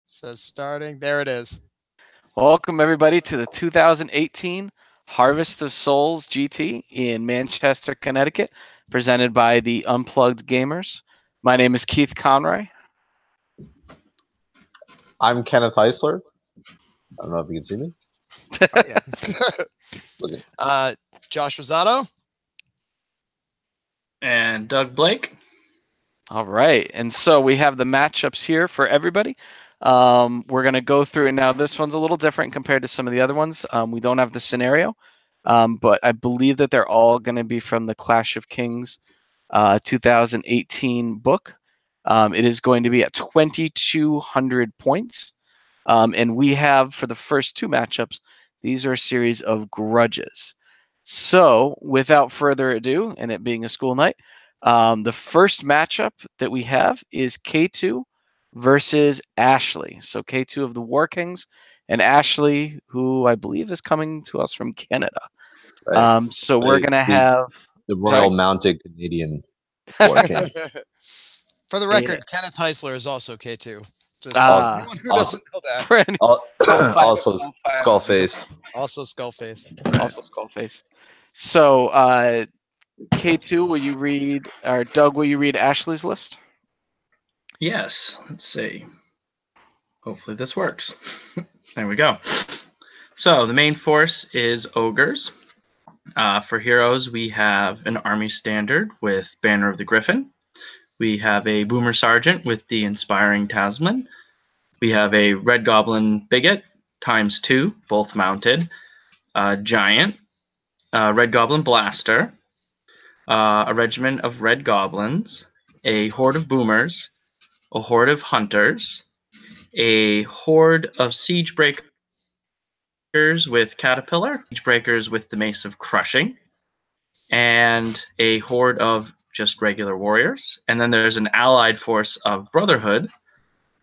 So starting, there it is. Welcome everybody to the 2018 Harvest of Souls GT in Manchester, Connecticut, presented by the Unplugged Gamers. My name is Keith Conroy. I'm Kenneth Heisler. I don't know if you can see me. Oh, yeah. Okay. Josh Rosado. And Doug Blake. All right, and so we have the matchups here for everybody. We're going to go through it now. This one's a little different compared to some of the other ones. We don't have the scenario, but I believe that they're all going to be from the Clash of Kings 2018 book. It is going to be at 2,200 points. And we have, for the first two matchups, these are a series of grudges. So, without further ado, and it being a school night, the first matchup that we have is K2 versus Ashley. So K2 of the War Kings and Ashley, who I believe is coming to us from Canada. Right. So we're going to have... the Royal Mounted Canadian War King. For the record, Kenneth Heisler is also K2. Just anyone who doesn't know that. Also Skullface. Also Skullface. Also Skullface. So, K2, will you read, or Doug, will you read Ashley's list? Yes, let's see. Hopefully this works. There we go. So the main force is ogres. For heroes, we have an army standard with Banner of the Griffin. We have a Boomer Sergeant with the Inspiring Talisman. We have a Red Goblin Bigot ×2, both mounted. Giant, Red Goblin Blaster, a regiment of Red Goblins, a horde of Boomers, a horde of Hunters, a horde of Siege Breakers with Caterpillar, Siege Breakers with the Mace of Crushing, and a horde of just regular warriors. And then there's an allied force of Brotherhood,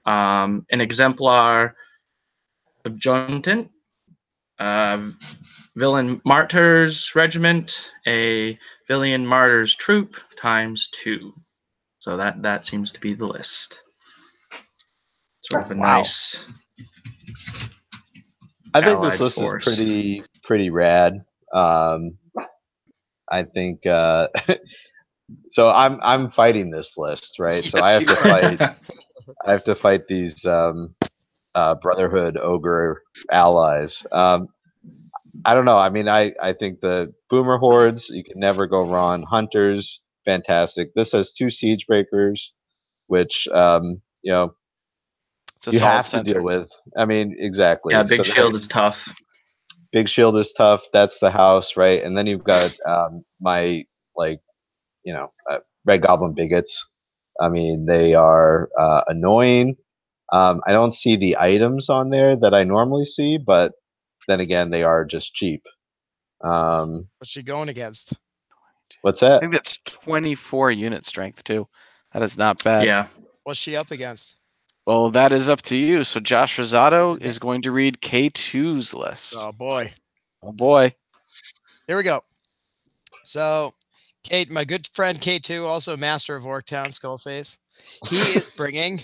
an exemplar of Adjutant, Villain Martyrs Regiment, a Villain Martyrs Troop ×2. So that seems to be the list. Sort of a nice. I think this list is pretty rad. I think so. I'm fighting this list, right? So I have to fight. I have to fight these Brotherhood ogre allies. I don't know. I mean, I think the Boomer hordes, you can never go wrong. Hunters, fantastic. This has 2 Siege Breakers, which you know, you have to deal with. I mean, exactly. Yeah, Big Shield is tough. Big Shield is tough. That's the house, right? And then you've got my Red Goblin Bigots. I mean, they are annoying. I don't see the items on there that I normally see, but then again, they are just cheap. What's she going against? What's that? I think that's 24 unit strength too. That is not bad. Yeah. What's she up against? Well, that is up to you. So Josh Rosado is going to read K2's list. Oh boy. Oh boy. Here we go. So, Kate, my good friend K2, also master of Orktown, Skullface. He is bringing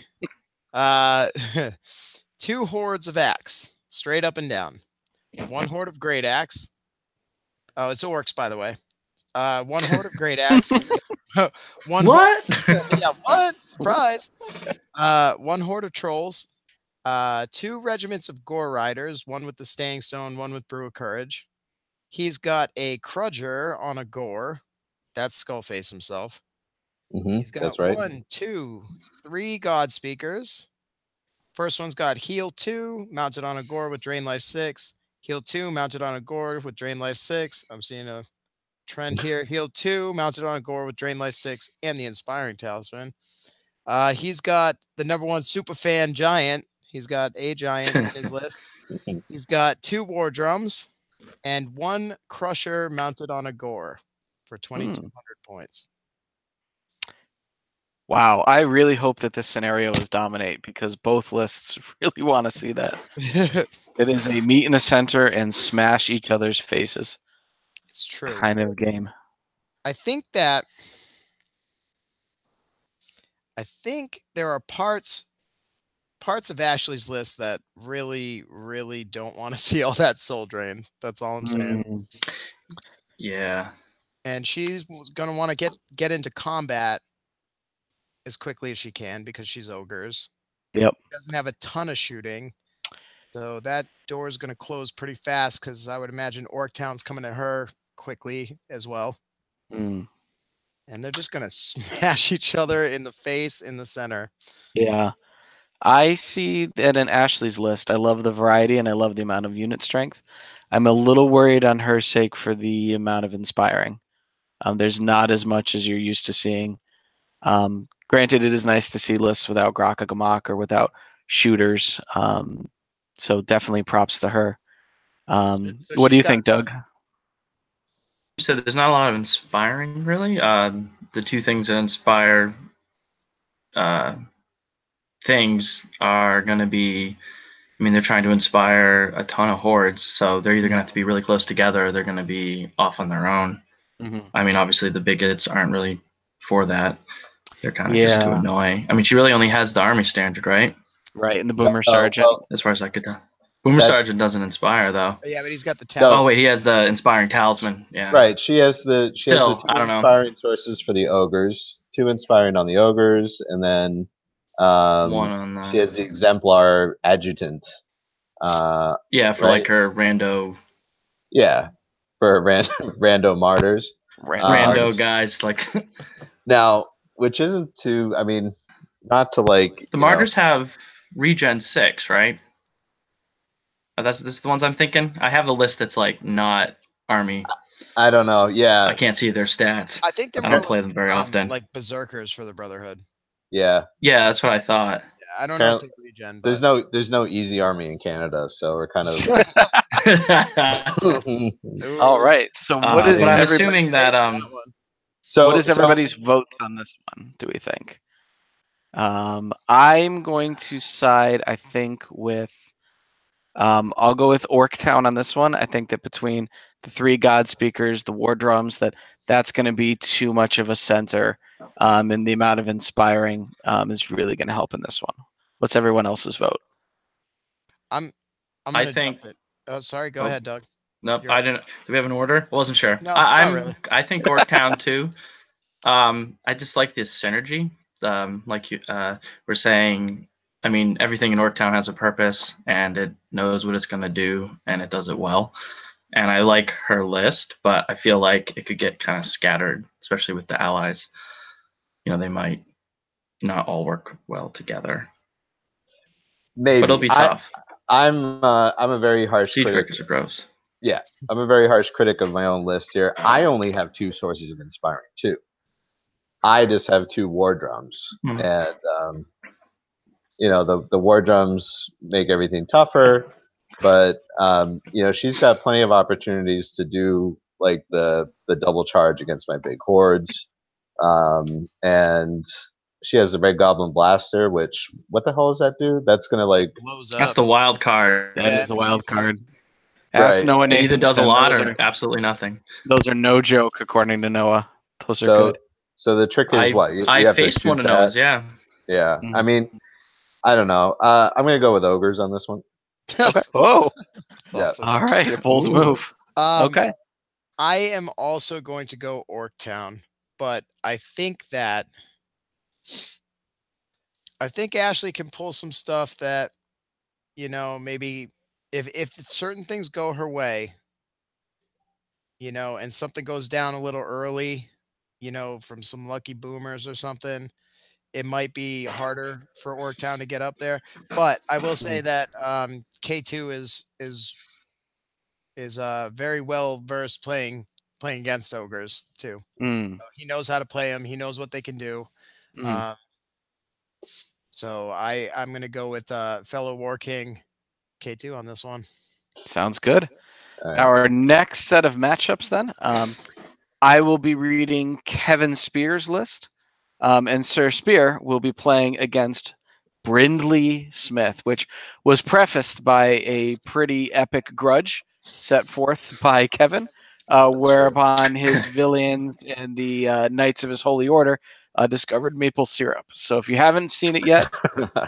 2 hordes of axe, straight up and down. 1 horde of great axe. Oh, it's orcs, by the way. 1 horde of great axe. What? Yeah, what? Surprise. 1 horde of trolls. 2 regiments of gore riders, 1 with the staying stone, 1 with brew of courage. He's got a Crudger on a gore. That's Skullface himself. He's got that's right. 1, 2, 3 God Speakers. First one's got Heal 2, mounted on a gore with Drain Life 6. Heal 2, mounted on a gore with Drain Life 6. I'm seeing a trend here. Heal 2, mounted on a gore with Drain Life 6 and the Inspiring Talisman. He's got the #1 Superfan Giant. He's got a Giant in his list. He's got 2 War Drums and 1 Crusher mounted on a gore for 2,200 points. Wow, I really hope that this scenario is dominate because both lists really want to see that. It is a meet in the center and smash each other's faces. It's true. Kind of game. I think there are parts parts of Ashley's list that really, really don't want to see all that soul drain. That's all I'm saying. Yeah. And she's gonna want to get into combat as quickly as she can because she's ogres. Yep. She doesn't have a ton of shooting, so that door is gonna close pretty fast because I would imagine Orktown's coming at her quickly as well. Mm. And they're just gonna smash each other in the face in the center. Yeah. I see that in Ashley's list. I love the variety and I love the amount of unit strength. I'm a little worried on her sake for the amount of inspiring. There's not as much as you're used to seeing. Granted, it is nice to see lists without Graka Gamak or without shooters. So definitely props to her. What do you think, Doug? So there's not a lot of inspiring, really. The two things that inspire things are going to be, I mean, they're trying to inspire a ton of hordes, so they're either going to have to be really close together or they're going to be off on their own. Mm-hmm. I mean, obviously the bigots aren't really for that. They're kind of just too annoying. I mean, she really only has the army standard, right? Right, and the Boomer Sergeant. Well, as far as I could tell. Boomer Sergeant doesn't inspire, though. Yeah, but he's got the talisman. Oh, wait, he has the inspiring talisman. Yeah. Right. She has the two I don't know. inspiring sources for the ogres, 2 inspiring on the ogres, and then 1 on the... she has the exemplar adjutant. Yeah, for like her rando. Yeah, for rando martyrs. Rando guys, like. Now, which isn't too. I mean, not to like. The martyrs have regen 6, right? Oh, this is the ones I'm thinking. I have a list that's like not army. I don't know. Yeah, I can't see their stats. I think I don't play them very often. Like berserkers for the Brotherhood. Yeah. Yeah, that's what I thought. Yeah, I don't know if they regen. There's no easy army in Canada, so we're kind of. All right. So what is? I'm assuming that So what is everybody's vote on this one? Do we think? I'm going to side. I think with. I'll go with Orktown on this one. I think that between the 3 God Speakers, the War Drums, that's going to be too much of a center, and the amount of inspiring is really going to help in this one. What's everyone else's vote? I'm gonna jump it. Oh, sorry. Go ahead, Doug. Nope, I didn't. Do we have an order? I wasn't sure. No, not really. I think Orktown too. I just like this synergy. Like you were saying. I mean, everything in Orktown has a purpose, and it knows what it's going to do, and it does it well. And I like her list, but I feel like it could get kind of scattered, especially with the allies. You know, they might not all work well together. Maybe. But it'll be tough. I'm a very harsh Siege critic. Breakers are gross. Yeah, I'm a very harsh critic of my own list here. I only have 2 sources of inspiring too. I just have 2 War Drums, and the War Drums make everything tougher, but she's got plenty of opportunities to do like the double charge against my big hordes, and she has a Red Goblin Blaster, which what the hell does that do? That's gonna like blows up. That's the wild card. That is the wild card. Right. Noah. It either does a lot or absolutely nothing. Those are no joke, according to Noah. Those are good. So the trick is what? You I have to faced shoot one of that. those, yeah. Yeah, I mean, I don't know. I'm gonna go with ogres on this one. Okay. Oh, Yeah. Awesome. all right. Bold move. Okay. I am also going to go Orktown, but I think Ashley can pull some stuff that, maybe if certain things go her way, and something goes down a little early, from some lucky boomers or something, it might be harder for Orktown to get up there. But I will say that K2 is very well versed playing against ogres too. He knows how to play them. He knows what they can do. So I'm going to go with fellow War King K2 on this one. Sounds good. Our next set of matchups then. I will be reading Kevin Spear's list. And Sir Spear will be playing against Brindley Smith, which was prefaced by a pretty epic grudge set forth by Kevin, whereupon his villains and the Knights of his Holy Order discovered maple syrup. So if you haven't seen it yet,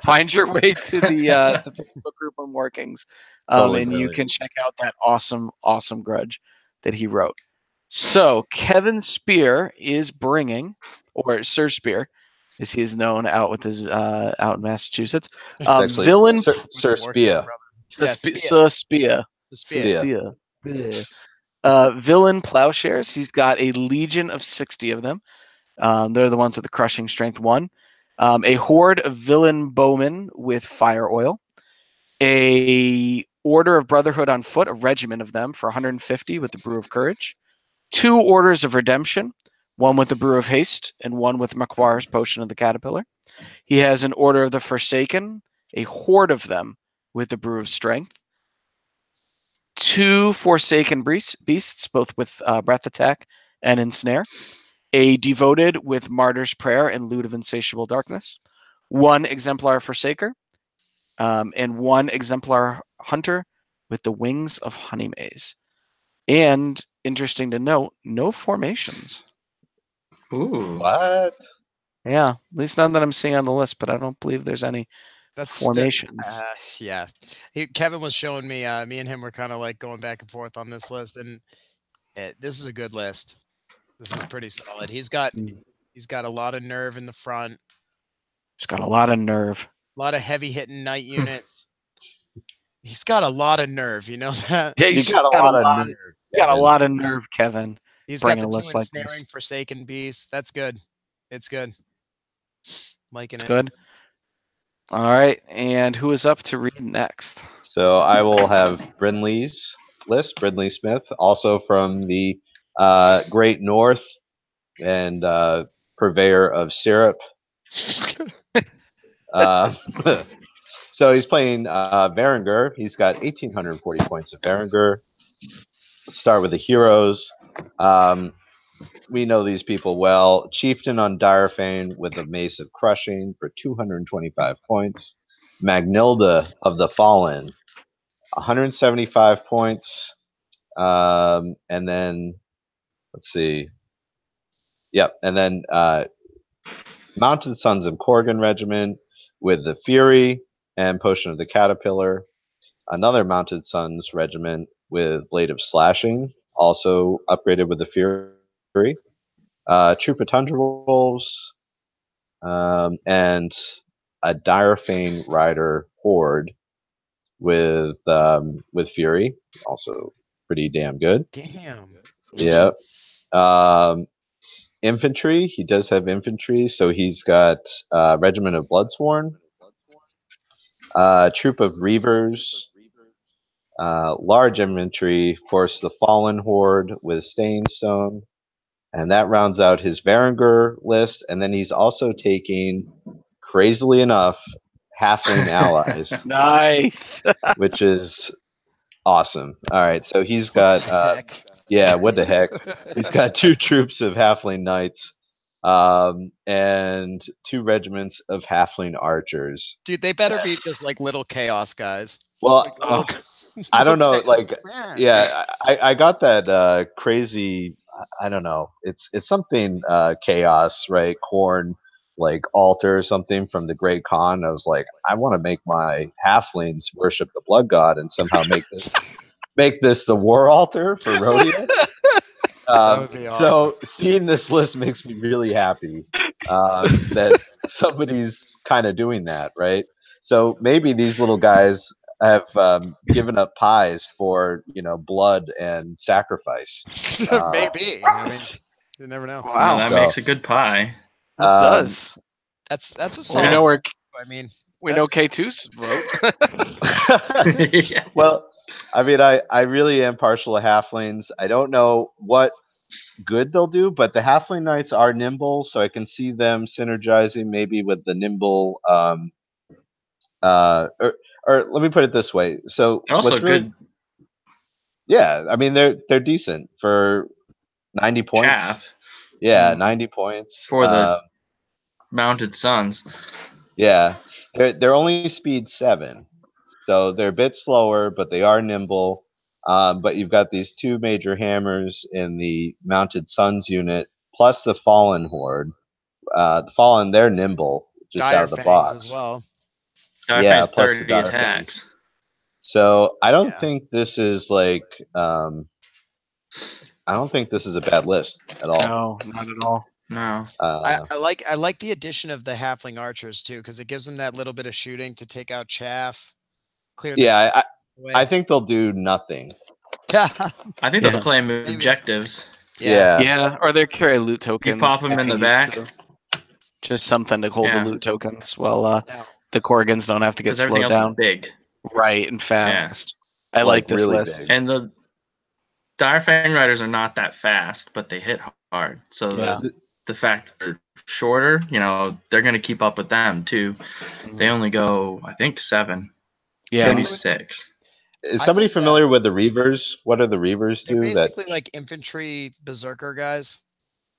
find your way to the Facebook group on Workings, Totally and you brilliant. can check out that awesome grudge that he wrote. So Kevin Spear is bringing, or Sir Spear, as he is known out with his out in Massachusetts. Actually, Villain Sir Spia. Yeah, Sir Spear. The Sir Spear. Spear. Spear. Villain Plowshares. He's got a legion of 60 of them. They're the ones with the crushing strength 1. A horde of villain bowmen with fire oil. A order of brotherhood on foot, a regiment of them for 150 with the brew of courage. 2 orders of redemption, one with the brew of haste and one with Macquar's potion of the caterpillar. He has an order of the forsaken, a horde of them with the brew of strength. 2 forsaken beasts, both with breath attack and ensnare. A devoted with martyr's prayer and loot of insatiable darkness. 1 exemplar forsaker, and 1 exemplar hunter with the wings of honey maze. And interesting to note, no formations. Ooh. What? Yeah, at least none that I'm seeing on the list, but I don't believe there's any formations. Yeah. Kevin was showing me. Me and him were kind of like going back and forth on this list, and this is a good list. This is pretty solid. He's got a lot of nerve in the front. He's got a lot of nerve. A lot of heavy hitting knight units. He's got a lot of nerve. You know that. Yeah, He's got a lot of nerve. You got a Kevin. lot of nerve, Kevin. He's Bringing got the a 2 look like this. ensnaring forsaken beasts. That's good. It's good. Liking It's it. good. All right, and who is up to read next? So I will have Brinley's list, Brinley Smith, also from the Great North and purveyor of syrup. So he's playing Varangur. He's got 1,840 points of Varangur. Let's start with the heroes. We know these people well. Chieftain on Direfane with a Mace of Crushing for 225 points. Magnilda of the Fallen, 175 points. And then, let's see. Yep, and then Mounted Sons of Korgan Regiment with the Fury and Potion of the Caterpillar. Another Mounted Sons Regiment with Blade of Slashing, also upgraded with the Fury. Troop of Tundra Wolves, and a Direfane Rider Horde with Fury, also pretty damn good. Damn. Yeah. Infantry, he does have infantry, so he's got Regiment of Bloodsworn, Troop of Reavers, large infantry, of course, the Fallen Horde with Staying Stone, and that rounds out his Varangur list. And then he's also taking, crazily enough, Halfling allies, Nice. which is awesome. All right, so he's got yeah, what the heck? He's got 2 troops of Halfling Knights, and 2 regiments of Halfling Archers. Dude, they better be just like little chaos guys. Well, Like little, I don't know, like, Man. yeah, I got that crazy. I don't know. It's something chaos, right? Corn, like altar or something from the Great Khan. I was like, I want to make my halflings worship the blood god and somehow make this the war altar for Rhodia. That would be So seeing this list makes me really happy that somebody's kind of doing that, right? So maybe these little guys have given up pies for blood and sacrifice. Maybe. I mean, you never know. Wow. that So- makes a good pie. It does. That's a We solid. know where I mean, we know K2's vote. Yeah. Well, I mean, I really am partial to halflings. I don't know what good they'll do, but the halfling knights are nimble, so I can see them synergizing maybe with the nimble. Or let me put it this way. So They're also what's really, good yeah, I mean they're decent for 90 points. chaff Yeah, 90 points for the Mounted Sons. Yeah, they're only speed 7, so they're a bit slower, but they are nimble. But you've got these 2 major hammers in the Mounted Sons unit, plus the Fallen Horde. the Fallen, they're nimble just Dire out of the Fangs box. as well. Dire Yeah, Fang's plus the 30 Dire attacks. So I don't Yeah. think this is like I don't think this is a bad list at all. No, not at all. No. I like the addition of the Halfling Archers too, because it gives them that little bit of shooting to take out chaff. Clear the Yeah, away. I think they'll do nothing. I think Yeah. they'll claim Maybe. objectives. yeah. Yeah, or they carry loot tokens. You pop them in the back. Just something to hold Yeah. the loot tokens while No. the Korrigans don't have to get Because everything slowed else down. is big. Right, and fast. I like this really list. big. And the Dire Fang Riders are not that fast, but they hit hard. So Yeah. the fact that they're shorter, they're going to keep up with them too. They only go, I think, 7. Yeah. Maybe 6. Is I somebody think that- familiar with the Reavers? What do the Reavers They're do? That basically like infantry berserker guys.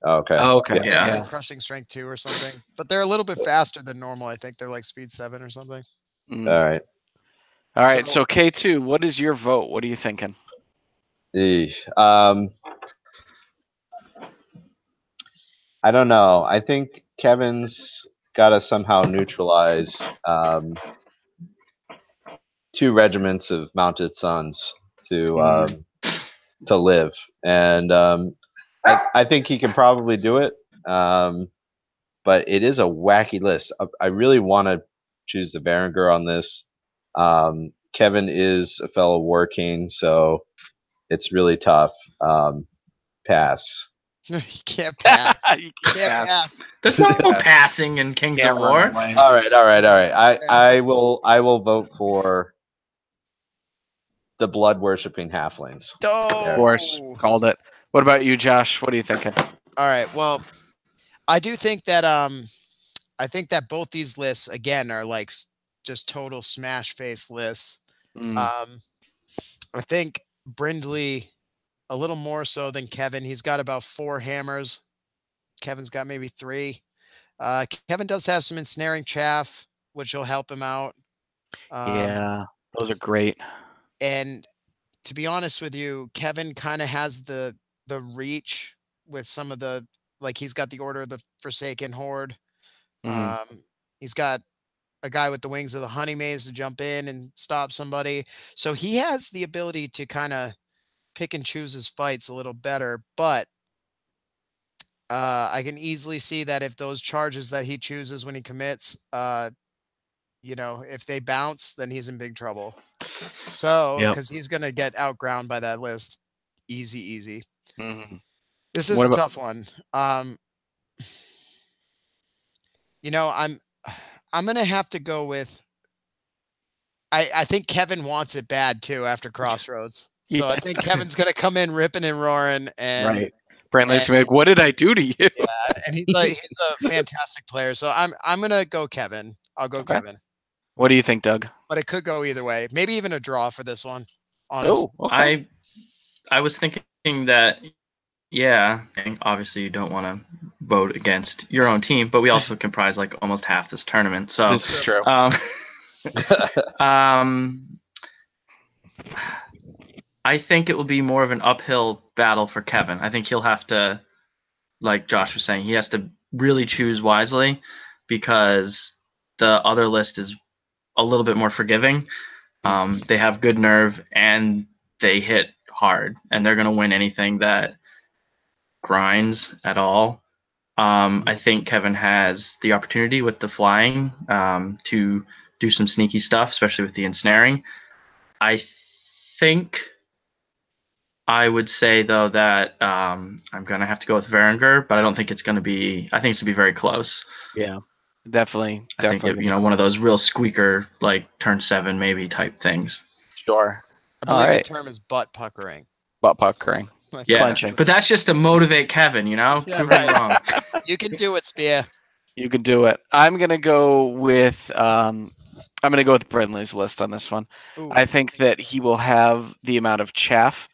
okay. Oh, okay. They have, Yeah. like crushing strength 2 or something, but they're a little bit faster than normal. I think they're like speed 7 or something. Mm. All right. All right, So- so K2, what is your vote? What are you thinking? Eesh. I don't know. I think Kevin's got to somehow neutralize 2 regiments of mounted sons to live, and I think he can probably do it. But it is a wacky list. I really want to choose the Varangur on this. Kevin is a fellow War King, so it's really tough. Pass. You can't pass. You Can't pass. There's no passing in Kings can't of run War. the line. All right. I will vote for the blood worshipping halflings. Of course, Oh. called it. What about you, Josh? What are you thinking? All right. Well, I do think that I think that both these lists again are like just total smash face lists. Mm. I think Brindley a little more so than Kevin. He's got about 4 hammers. Kevin's got maybe 3. Kevin does have some ensnaring chaff, which will help him out. Yeah, those are great. And to be honest with you, Kevin kind of has the reach with some of the, like he's got the Order of the Forsaken Horde. Mhm. He's got a guy with the Wings of the Honey Maze to jump in and stop somebody. So he has the ability to kind of pick and choose his fights a little better, but I can easily see that if those charges that he chooses when he commits, if they bounce, then he's in big trouble. So, Yep. because he's going to get outground by that list. Easy. Mhm. This is What a about- tough one. I'm going to have to go with, I think Kevin wants it bad too after Crossroads. So I think Kevin's going to come in ripping and roaring, and Right. Brandley's gonna be like, what did I do to you? and he's a fantastic player. So I'm going to go Kevin. I'll go Okay. Kevin. What do you think, Doug? But it could go either way. Maybe even a draw for this one. Honestly. Oh, okay. I was thinking that, yeah, and obviously you don't want to vote against your own team, but we also comprise like almost half this tournament. So, This is true. I think it will be more of an uphill battle for Kevin. I think he'll have to, like Josh was saying, he has to really choose wisely because the other list is a little bit more forgiving. They have good nerve and they hit hard, and they're going to win anything that grinds at all. I think Kevin has the opportunity with the flying to do some sneaky stuff, especially with the ensnaring. I think I would say, though, that I'm going to have to go with Varangur, but I don't think it's going to be – I think it's going to be very close. Yeah, definitely. I think one of those real squeaker, like turn 7 maybe type things. Sure. I believe Alright. the term is butt puckering. Butt puckering. Like, Yeah, Clenching. but that's just to motivate Kevin, Yeah, Prove right. him wrong. You can do it, Spear. You can do it. I'm gonna go with Brindley's list on this one. Ooh. I think that he will have the amount of chaff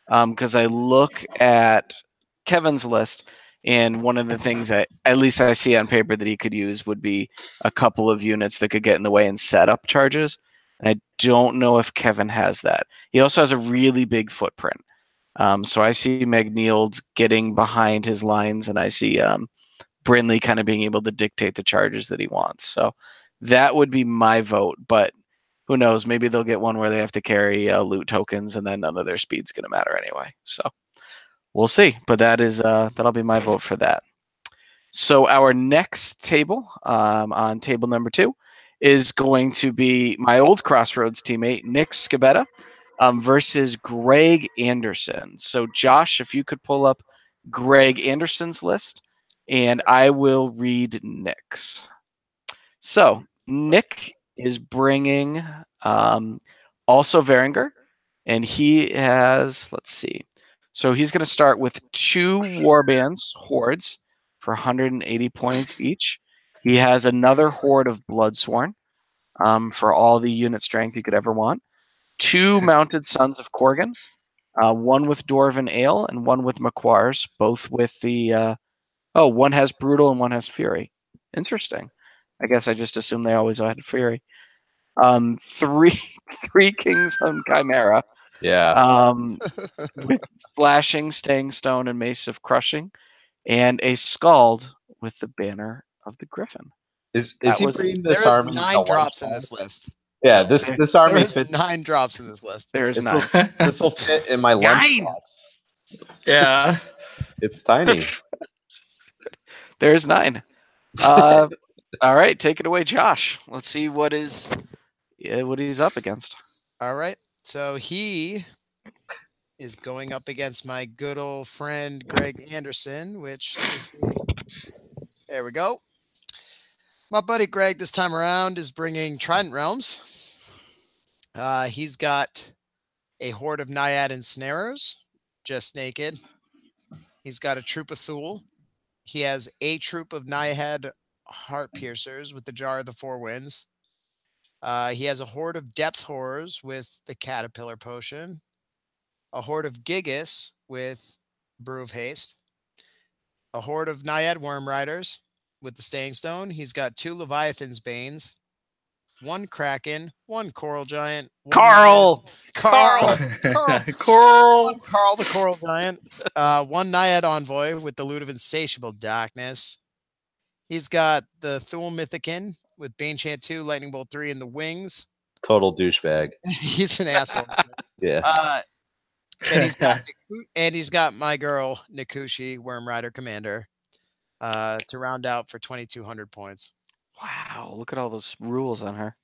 because I look at Kevin's list, and one of the things that at least I see on paper that he could use would be a couple of units that could get in the way and set up charges. And I don't know if Kevin has that. He also has a really big footprint. So I see Magnields getting behind his lines, and I see Brindley kind of being able to dictate the charges that he wants. So that would be my vote. But who knows? Maybe they'll get one where they have to carry loot tokens, and then none of their speed's going to matter anyway. So we'll see. But that'll be my vote for that. So our next table on table number 2 is going to be my old Crossroads teammate, Nick Scabetta, versus Greg Anderson. So Josh, if you could pull up Greg Anderson's list, and I will read Nick's. So Nick is bringing also Varinger, and he has, let's see. So he's going to start with 2 Warbands Hordes for 180 points each. He has another Horde of Bloodsworn for all the unit strength you could ever want. 2 Mounted Sons of Korgan, one with Dwarven Ale and one with Maquars, both with the... one has Brutal and one has Fury. Interesting. I guess I just assumed they always had Fury. 3 Kingshunt Chimera. Yeah. With Slashing, Staying Stone, and Mace of Crushing, and a Scald with the Banner of the Griffin. Is That he was- bringing this There is army? 9 drops in this list. Yeah, this There army is fits. 9 drops in this list. There's This 9. will fit in my 9! lunchbox. Yeah. It's tiny. There's 9. All right, take it away, Josh. Let's see what he's up against. All right. So he is going up against my good old friend Greg Anderson, which let me see. There we go. My buddy Greg this time around is bringing Trident Realms. He's got a Horde of Naiad Ensnarers, just naked. He's got a Troop of Thule. He has a troop of Naiad Heart Piercers with the Jar of the Four Winds. He has a Horde of Depth Horrors with the Caterpillar Potion. A Horde of Gigas with Brew of Haste. A Horde of Naiad Worm Riders with the Staying Stone. He's got 2 Leviathan's Banes, 1 Kraken, 1 Coral Giant. Carl! Carl! Coral. 1 Carl the Coral Giant. 1 Naiad Envoy with the Loot of Insatiable Darkness. He's got the Thule Mythicin with Banechant 2, Lightning Bolt 3, and the Wings. Total douchebag. He's an asshole. Yeah. And he's got my girl Nikushi, Worm Rider Commander, to round out for 2,200 points. Wow, look at all those rules on her.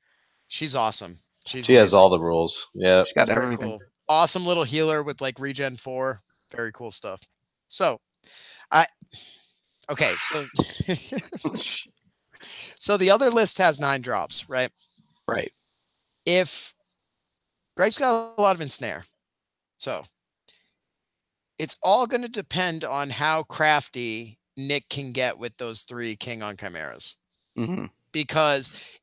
She's awesome. She has all the rules. Yeah. She got very everything. cool. Awesome little healer with like regen 4. Very cool stuff. So, okay, so the other list has 9 drops, right? Right. If Greg's got a lot of ensnare, so it's all going to depend on how crafty Nick can get with those 3 King on Chimeras. Mm-hmm. Because,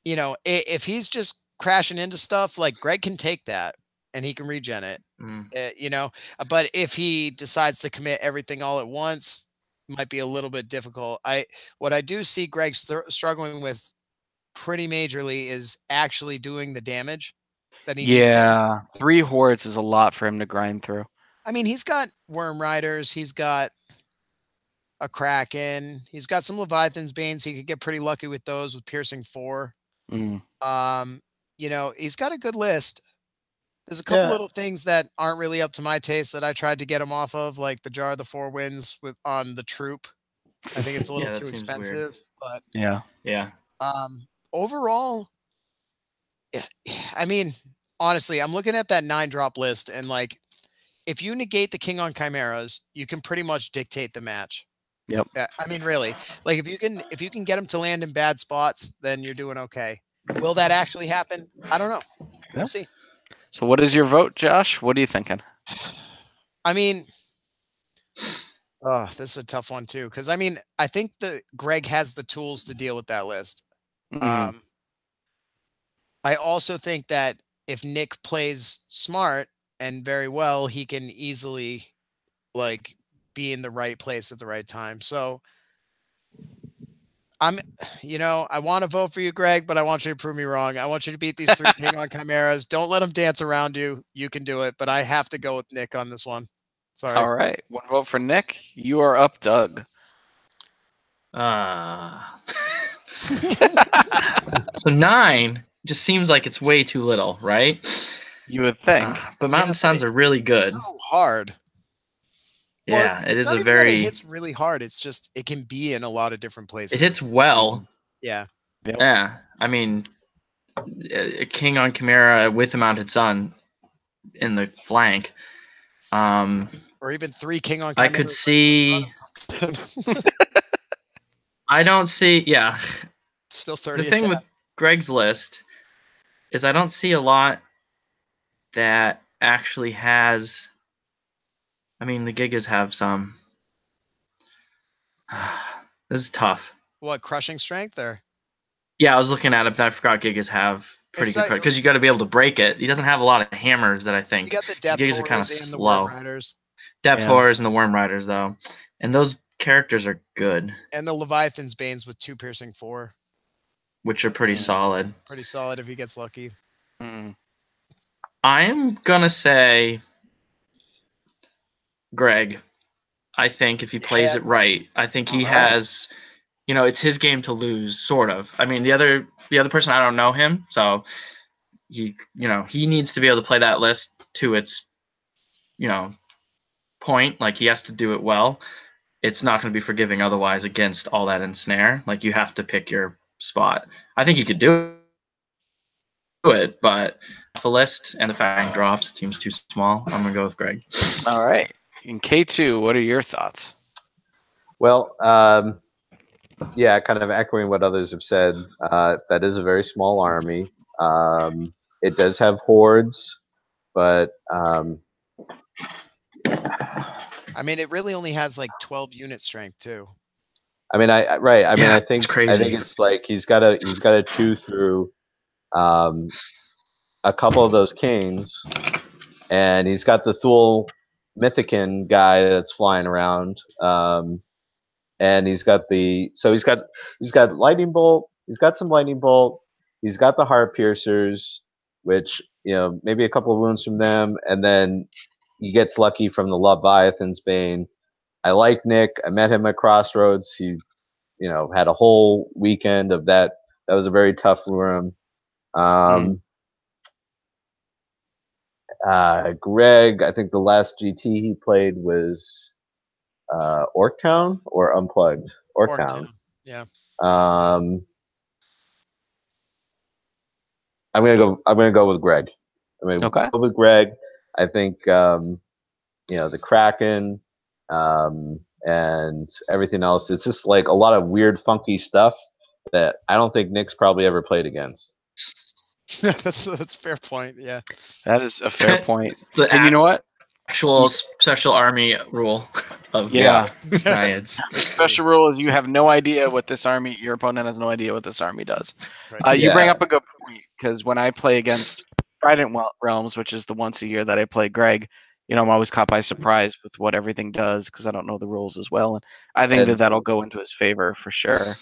you know, if he's just crashing into stuff, like Greg can take that and he can regen it, you know, but if he decides to commit everything all at once, it might be a little bit difficult. What I do see Greg struggling with pretty majorly is actually doing the damage that he needs to. Yeah, 3 hordes is a lot for him to grind through. I mean, he's got Worm Riders, he's got a Kraken, he's got some Leviathan's Banes. He could get pretty lucky with those with Piercing 4. Mm. You know, he's got a good list. There's a couple little things that aren't really up to my taste that I tried to get him off of, like the Jar of the Four Winds on the troop. I think it's a little too expensive, but yeah. Overall, I mean, honestly, I'm looking at that 9-drop list, and like, if you negate the King on Chimeras, you can pretty much dictate the match. Yep. I mean, really, like if you can get him to land in bad spots, then you're doing okay. Will that actually happen? I don't know. We'll see. So what is your vote, Josh? What are you thinking? I mean, this is a tough one too, because I mean, I think Greg has the tools to deal with that list. Mm-hmm. I also think that if Nick plays smart and very well, he can easily like be in the right place at the right time. So I want to vote for you, Greg, but I want you to prove me wrong. I want you to beat these 3 King on Chimeras. Don't let them dance around you. You can do it, but I have to go with Nick on this one. Sorry. All right. 1 vote for Nick. You are up, Doug. So 9 just seems like it's way too little, right? You would think. But Mountain but Suns are really good. So hard. Yeah, Well, it it's is not a even that it very. hits really hard. It's just it can be in a lot of different places. It hits well. Yeah. Yep. Yeah, I mean, a king on Chimera with a Mounted Sun in the flank. Or even 3 king on. I could see. I don't see. Yeah. Still 30. The thing with Greg's list is I don't see a lot that actually has. I mean, the Gigas have some. This is tough. What, crushing strength or? Yeah, I was looking at it, but I forgot Gigas have pretty good because you got to be able to break it. He doesn't have a lot of hammers that I think. You got the depth Gigas are kind of and the slow. Worm Riders. Depth Horrors and the Worm Riders, though. And those characters are good. And the Leviathan's Banes with 2 piercing 4. Which are pretty solid. Pretty solid if he gets lucky. I'm going to say Greg. I think if he plays it right, I think he has, it's his game to lose, sort of. I mean, the other person, I don't know him, so he needs to be able to play that list to its, point. Like, he has to do it well. It's not going to be forgiving otherwise against all that ensnare. Like, you have to pick your spot. I think he could do it, but the list and the fang drops, it seems too small. I'm going to go with Greg. All right. In K2, what are your thoughts? Well, yeah, kind of echoing what others have said. That is a very small army. It does have hordes, but I mean, it really only has like 12 unit strength too. I mean, I think it's crazy. I think it's like he's got to chew through a couple of those kings, and he's got the Thule Mythican guy that's flying around, and he's got lightning bolt. He's got some lightning bolt. He's got the heart piercers, which maybe a couple of wounds from them, and then he gets lucky from the Leviathan's Bane. I like Nick. I met him at Crossroads. He, had a whole weekend of that. That was a very tough room. Greg, I think the last GT he played was Orktown or Unplugged. Orktown. Yeah. I'm gonna go with Greg. Go with Greg. I think the Kraken and everything else. It's just like a lot of weird, funky stuff that I don't think Nick's probably ever played against. That's a fair point. Yeah, that is a fair point. And you know what? Actual special army rule of Naiads. The special rule is you have no idea what this army. Your opponent has no idea what this army does. Right. You bring up a good point because when I play against Trident Realms, which is the once a year that I play Greg, I'm always caught by surprise with what everything does because I don't know the rules as well, and I think that'll go into his favor for sure.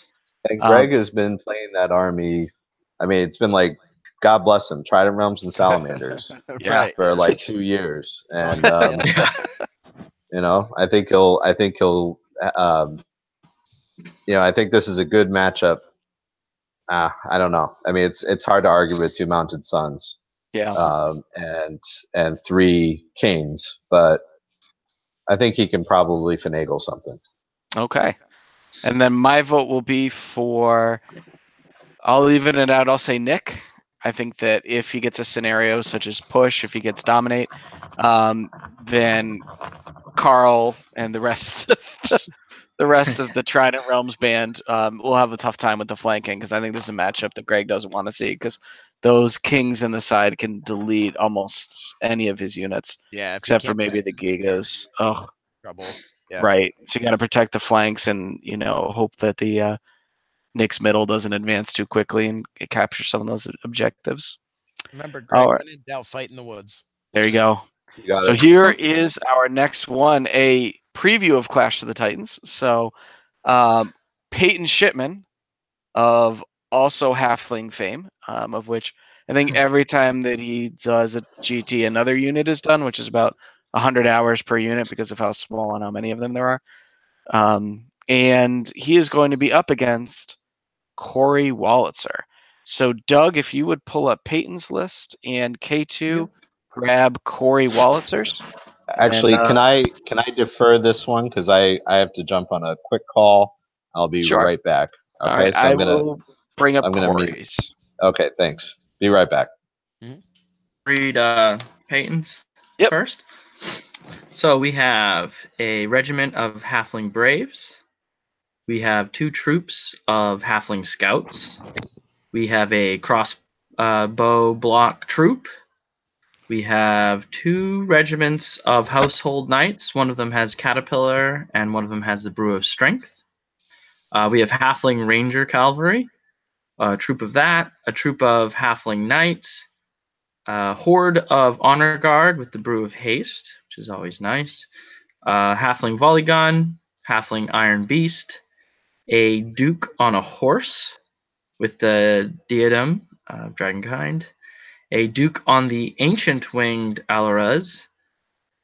And Greg has been playing that army. I mean, it's been like, God bless him, Trident Realms and Salamanders for like 2 years, and I think he'll. I think this is a good matchup. I don't know. I mean, it's hard to argue with 2 Mounted Suns. Yeah. And 3 kings, but I think he can probably finagle something. Okay. And then my vote will be for. I'll even it out. I'll say Nick. I think that if he gets a scenario such as push, if he gets dominate, then Carl and the rest of the Trident Realms band will have a tough time with the flanking because I think this is a matchup that Greg doesn't want to see because those kings in the side can delete almost any of his units. Yeah, except for maybe the Gigas. Oh, trouble. Yeah. Right. So you got to protect the flanks and hope that the Nick's middle doesn't advance too quickly and capture some of those objectives. Remember, Greg, when in doubt, fight in the woods. There you go. So here is our next one, a preview of Clash of the Titans. So Peyton Shipman of also Halfling fame, of which I think every time that he does a GT, another unit is done, which is about 100 hours per unit because of how small and how many of them there are. and he is going to be up against Corey Wallitzer. So, Doug, if you would pull up Peyton's list, and K2 grab Corey Wallitzer's. Actually, And, can I defer this one because I have to jump on a quick call. I'll be Sure. right back. Okay, All right, so I I'm gonna will bring up I'm gonna mute. Corey's. Okay, thanks. Be right back. Read Peyton's Yep. first. So we have a regiment of Halfling Braves. We have 2 troops of Halfling Scouts. We have a crossbow block troop. We have 2 regiments of Household Knights. One of them has Caterpillar, and one of them has the Brew of Strength. We have Halfling Ranger Cavalry, a troop of that, a troop of Halfling Knights, a horde of Honor Guard with the Brew of Haste, which is always nice, Halfling Volley Gun, Halfling Iron Beast, a Duke on a horse with the Diadem of Dragonkind, a Duke on the Ancient Winged Allarez,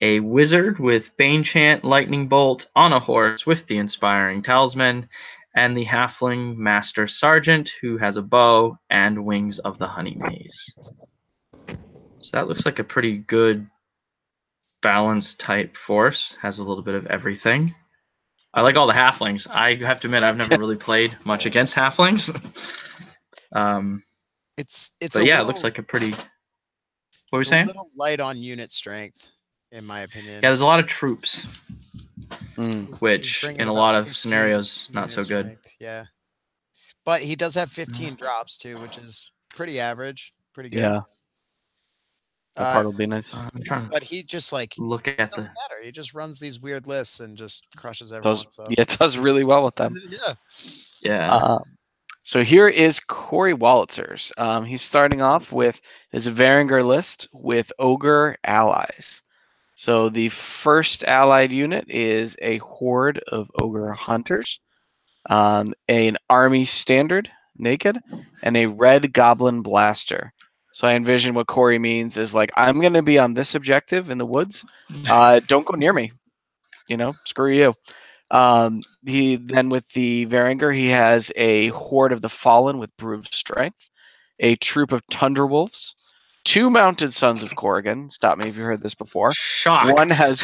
a Wizard with Banechant Lightning Bolt on a horse with the Inspiring Talisman, and the Halfling Master Sergeant who has a bow and Wings of the Honey Maze. So that looks like a pretty good balanced type force. Has a little bit of everything. I like all the halflings. I have to admit I've never really played much against halflings. It's But yeah, it looks like a pretty. What were you it's a saying? little light on unit strength, in my opinion. Yeah, there's a lot of troops, He's which bringing in a about lot of 15 scenarios not so unit good. strength, yeah. But he does have 15 drops too, which is pretty average, pretty good. Yeah. That part will be nice. I'm trying to But he just like look at doesn't the. matter. He just runs these weird lists and just crushes everyone. So Yeah, it does really well with them. yeah. Yeah. So here is Corey Wallitzer's. He's starting off with his Varinger list with Ogre allies. So the first allied unit is a horde of Ogre hunters, an army standard naked, and a red goblin blaster. So I envision what Corey means is like, I'm going to be on this objective in the woods. Don't go near me. Screw you. He then with the Varinger, he has a horde of the fallen with Brew of Strength, a troop of Tundra Wolves, 2 mounted Sons of Corrigan. Stop me if you heard this before. Shock. One has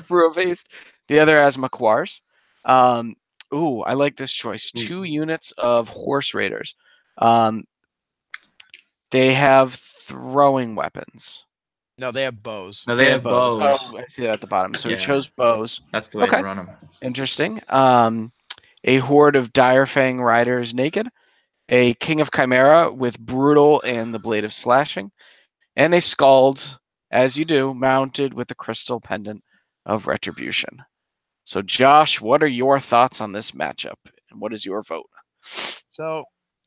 Brew of Haste, the other has Maquars. I like this choice. 2 units of Horse Raiders. They have throwing weapons. No, they have bows. No, they have bows. Oh, I see that at the bottom. So he chose bows. That's the way Okay. to run them. Interesting. A horde of Direfang riders naked, a King of Chimera with Brutal and the Blade of Slashing, and a Scald, as you do, mounted with the Crystal Pendant of Retribution. So, Josh, what are your thoughts on this matchup, and what is your vote? So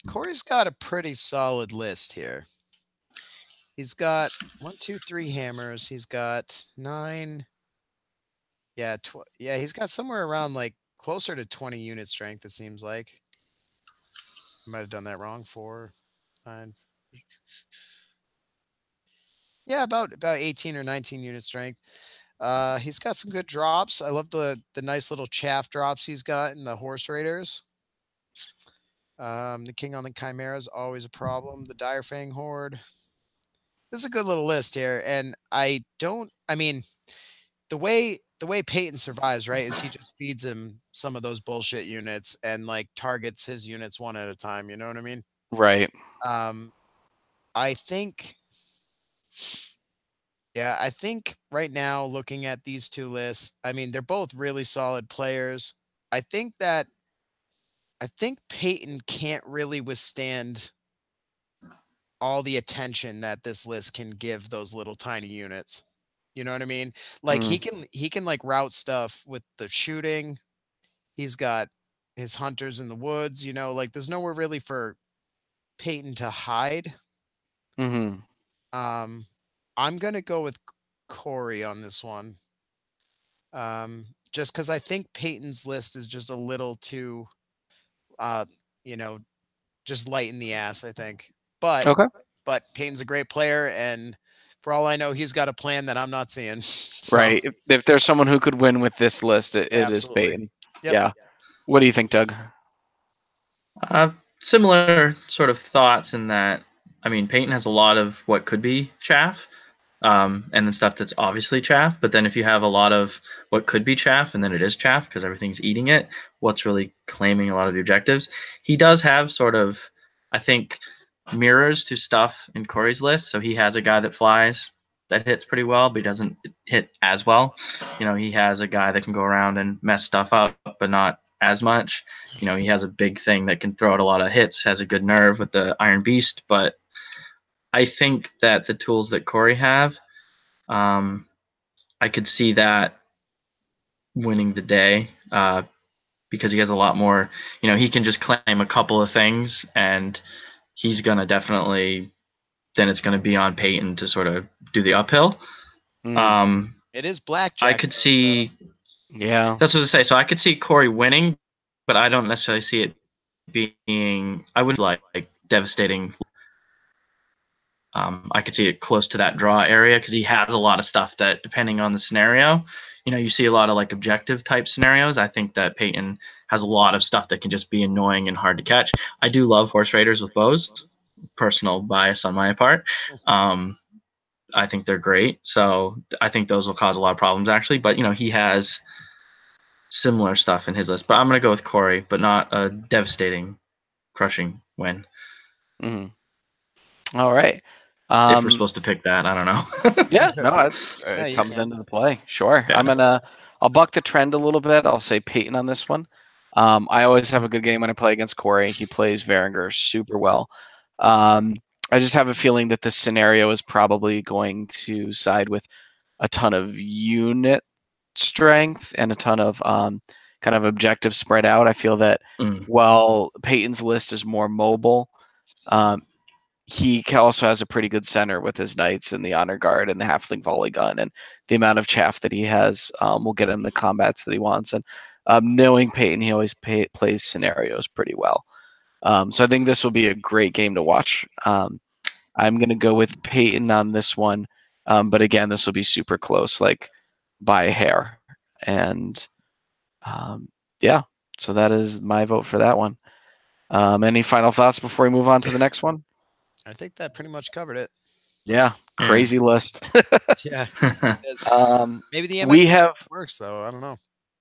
Corey's got a pretty solid list here. He's got 1, 2, 3 hammers. He's got 9. Yeah, he's got somewhere around like closer to 20 unit strength, it seems like. I might have done that wrong. 4, 9. Yeah, about 18 or 19 unit strength. He's got some good drops. I love the nice little chaff drops he's got in the Horse Raiders. The King on the Chimera is always a problem. The Direfang Horde. This is a good little list here, and the way Peyton survives, right, is he just feeds him some of those bullshit units and like targets his units one at a time. You know what I mean? Right. I think right now, looking at these 2 lists, they're both really solid players. I think Peyton can't really withstand all the attention that this list can give those little tiny units. You know what I mean? Like he can like route stuff with the shooting. He's got his hunters in the woods, like there's nowhere really for Peyton to hide. Mm-hmm. I'm going to go with Corey on this one. Just because I think Peyton's list is just a little too, just light in the ass, I think. But Peyton's a great player, and for all I know, he's got a plan that I'm not seeing. So, right. If there's someone who could win with this list, it is Absolutely. Peyton. Yep. Yeah. What do you think, Doug? Similar sort of thoughts in that, I mean, Peyton has a lot of what could be chaff, and then stuff that's obviously chaff. But then if you have a lot of what could be chaff and then it is chaff because everything's eating it, what's really claiming a lot of the objectives? He does have sort of, I think, mirrors to stuff in Corey's list. So he has a guy that flies that hits pretty well, but he doesn't hit as well. You know, he has a guy that can go around and mess stuff up, but not as much. You know, he has a big thing that can throw out a lot of hits, has a good nerve with the Iron Beast, but I think that the tools that Corey have, I could see that winning the day because he has a lot more, you know, he can just claim a couple of things and he's going to definitely, then it's going to be on Peyton to sort of do the uphill. It is blackjack. I could see, yeah, that's what I say. So I could see Corey winning, but I don't necessarily see it being, I would like devastating. I could see it close to that draw area because he has a lot of stuff that, depending on the scenario, you know, you see a lot of like objective type scenarios. I think that Peyton has a lot of stuff that can just be annoying and hard to catch. I do love horse raiders with bows. Personal bias on my part. I think they're great. So I think those will cause a lot of problems actually. But, you know, he has similar stuff in his list. But I'm going to go with Corey, but not a devastating, crushing win. All right. If we're supposed to pick that, I don't know. Yeah, no, it comes into the play. Sure. Yeah. I'll buck the trend a little bit. I'll say Peyton on this one. I always have a good game when I play against Corey. He plays Varinger super well. I just have a feeling that this scenario is probably going to side with a ton of unit strength and a ton of kind of objective spread out. I feel that while Peyton's list is more mobile, he also has a pretty good center with his knights and the honor guard and the halfling volley gun, and the amount of chaff that he has will get him the combats that he wants. And knowing Peyton, he always plays scenarios pretty well. So I think this will be a great game to watch. I'm going to go with Peyton on this one. But again, this will be super close, like by a hair. And yeah, so that is my vote for that one. Any final thoughts before we move on to the next one? I think that pretty much covered it. Yeah, crazy list. Yeah. Maybe the MS works though. I don't know.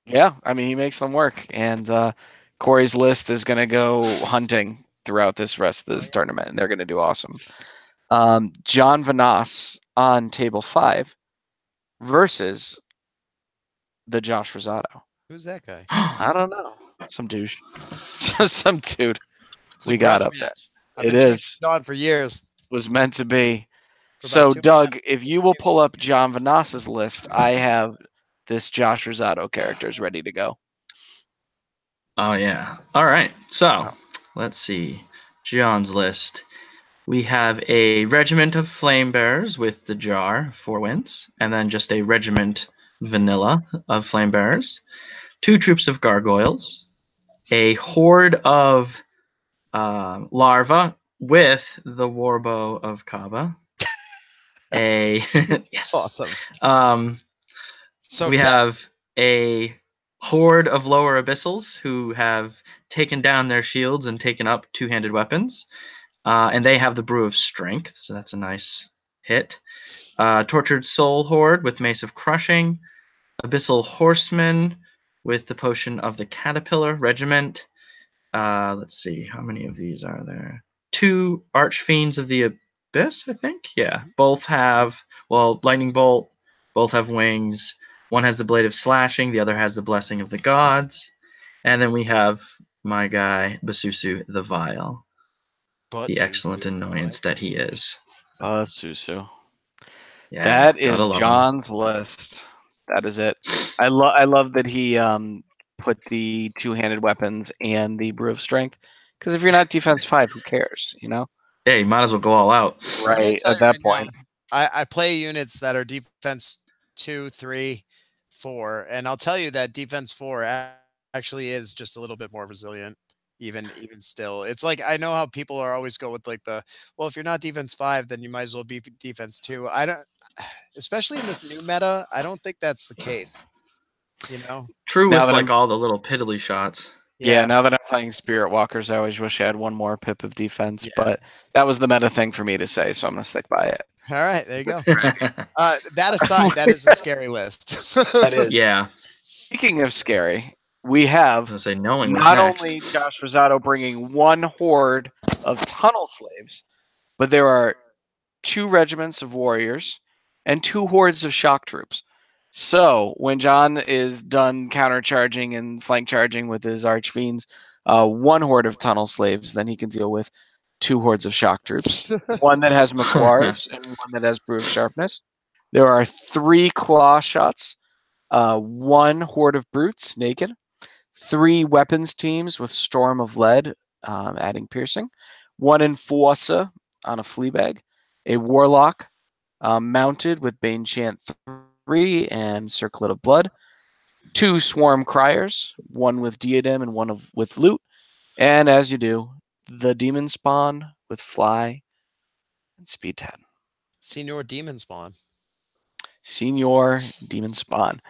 Yeah, I mean he makes them work, and Corey's list is going to go hunting throughout this rest of this tournament, and they're going to do awesome. John Vanas on table 5 versus the Josh Rosado. Who's that guy? I don't know. Some douche. Some dude. We got up there. It is on for years. Was meant to be. So, Doug, if you will pull up John Vanas's list, I have this Josh Rosado characters ready to go. Oh, yeah. All right. So, let's see. John's list. We have a regiment of flame bearers with the jar, 4 wins, and then just a regiment vanilla of flame bearers, 2 troops of gargoyles, a horde of larva with the warbow of Kaba. Yes, awesome. So we have a horde of lower abyssals who have taken down their shields and taken up 2-handed weapons, and they have the brew of strength, so that's a nice hit. Tortured soul horde with mace of crushing, abyssal horsemen with the potion of the caterpillar regiment. Let's see, how many of these are there? 2 archfiends of the abyss, I think. Yeah, both have, well, lightning bolt, both have wings. One has the blade of slashing, the other has the blessing of the gods. And then we have my guy, Basusu the Vile. The excellent annoyance that he is. Basusu. Yeah, that is John's list. That is it. I love that he put the 2-handed weapons and the brew of strength. Because if you're not defense 5, who cares? You know? Yeah, you might as well go all out. Right at that point. I play units that are defense 2, 3, 4, and I'll tell you that defense 4 actually is just a little bit more resilient. Even still, it's like I know how people are always go with like well, if you're not defense 5, then you might as well be defense 2. I don't, especially in this new meta, I don't think that's the case. You know, true with like all the little piddly shots. Yeah, now that I'm playing Spirit Walkers, I always wish I had one more pip of defense, Yeah. but that was the meta thing for me to say, so I'm going to stick by it. All right, there you go. That aside, that is a scary list. That is. Yeah. Speaking of scary, we I have was gonna say knowing what's not next. only Josh Rosado bringing one horde of tunnel slaves, but there are 2 regiments of warriors and 2 hordes of shock troops. So when John is done countercharging and flank charging with his archfiends, 1 horde of tunnel slaves, then he can deal with 2 hordes of shock troops. One that has Macquars and one that has Brew of Sharpness. There are 3 claw shots, 1 horde of brutes naked, 3 weapons teams with Storm of Lead, adding piercing, 1 Enforcer on a Fleabag, a Warlock mounted with Bane Chant 3 and Circlet of Blood, 2 Swarm Criers, 1 with Diadem and 1 with Loot, and as you do, the Demon Spawn with Fly and Speed 10. Senior Demon Spawn. Senior Demon Spawn.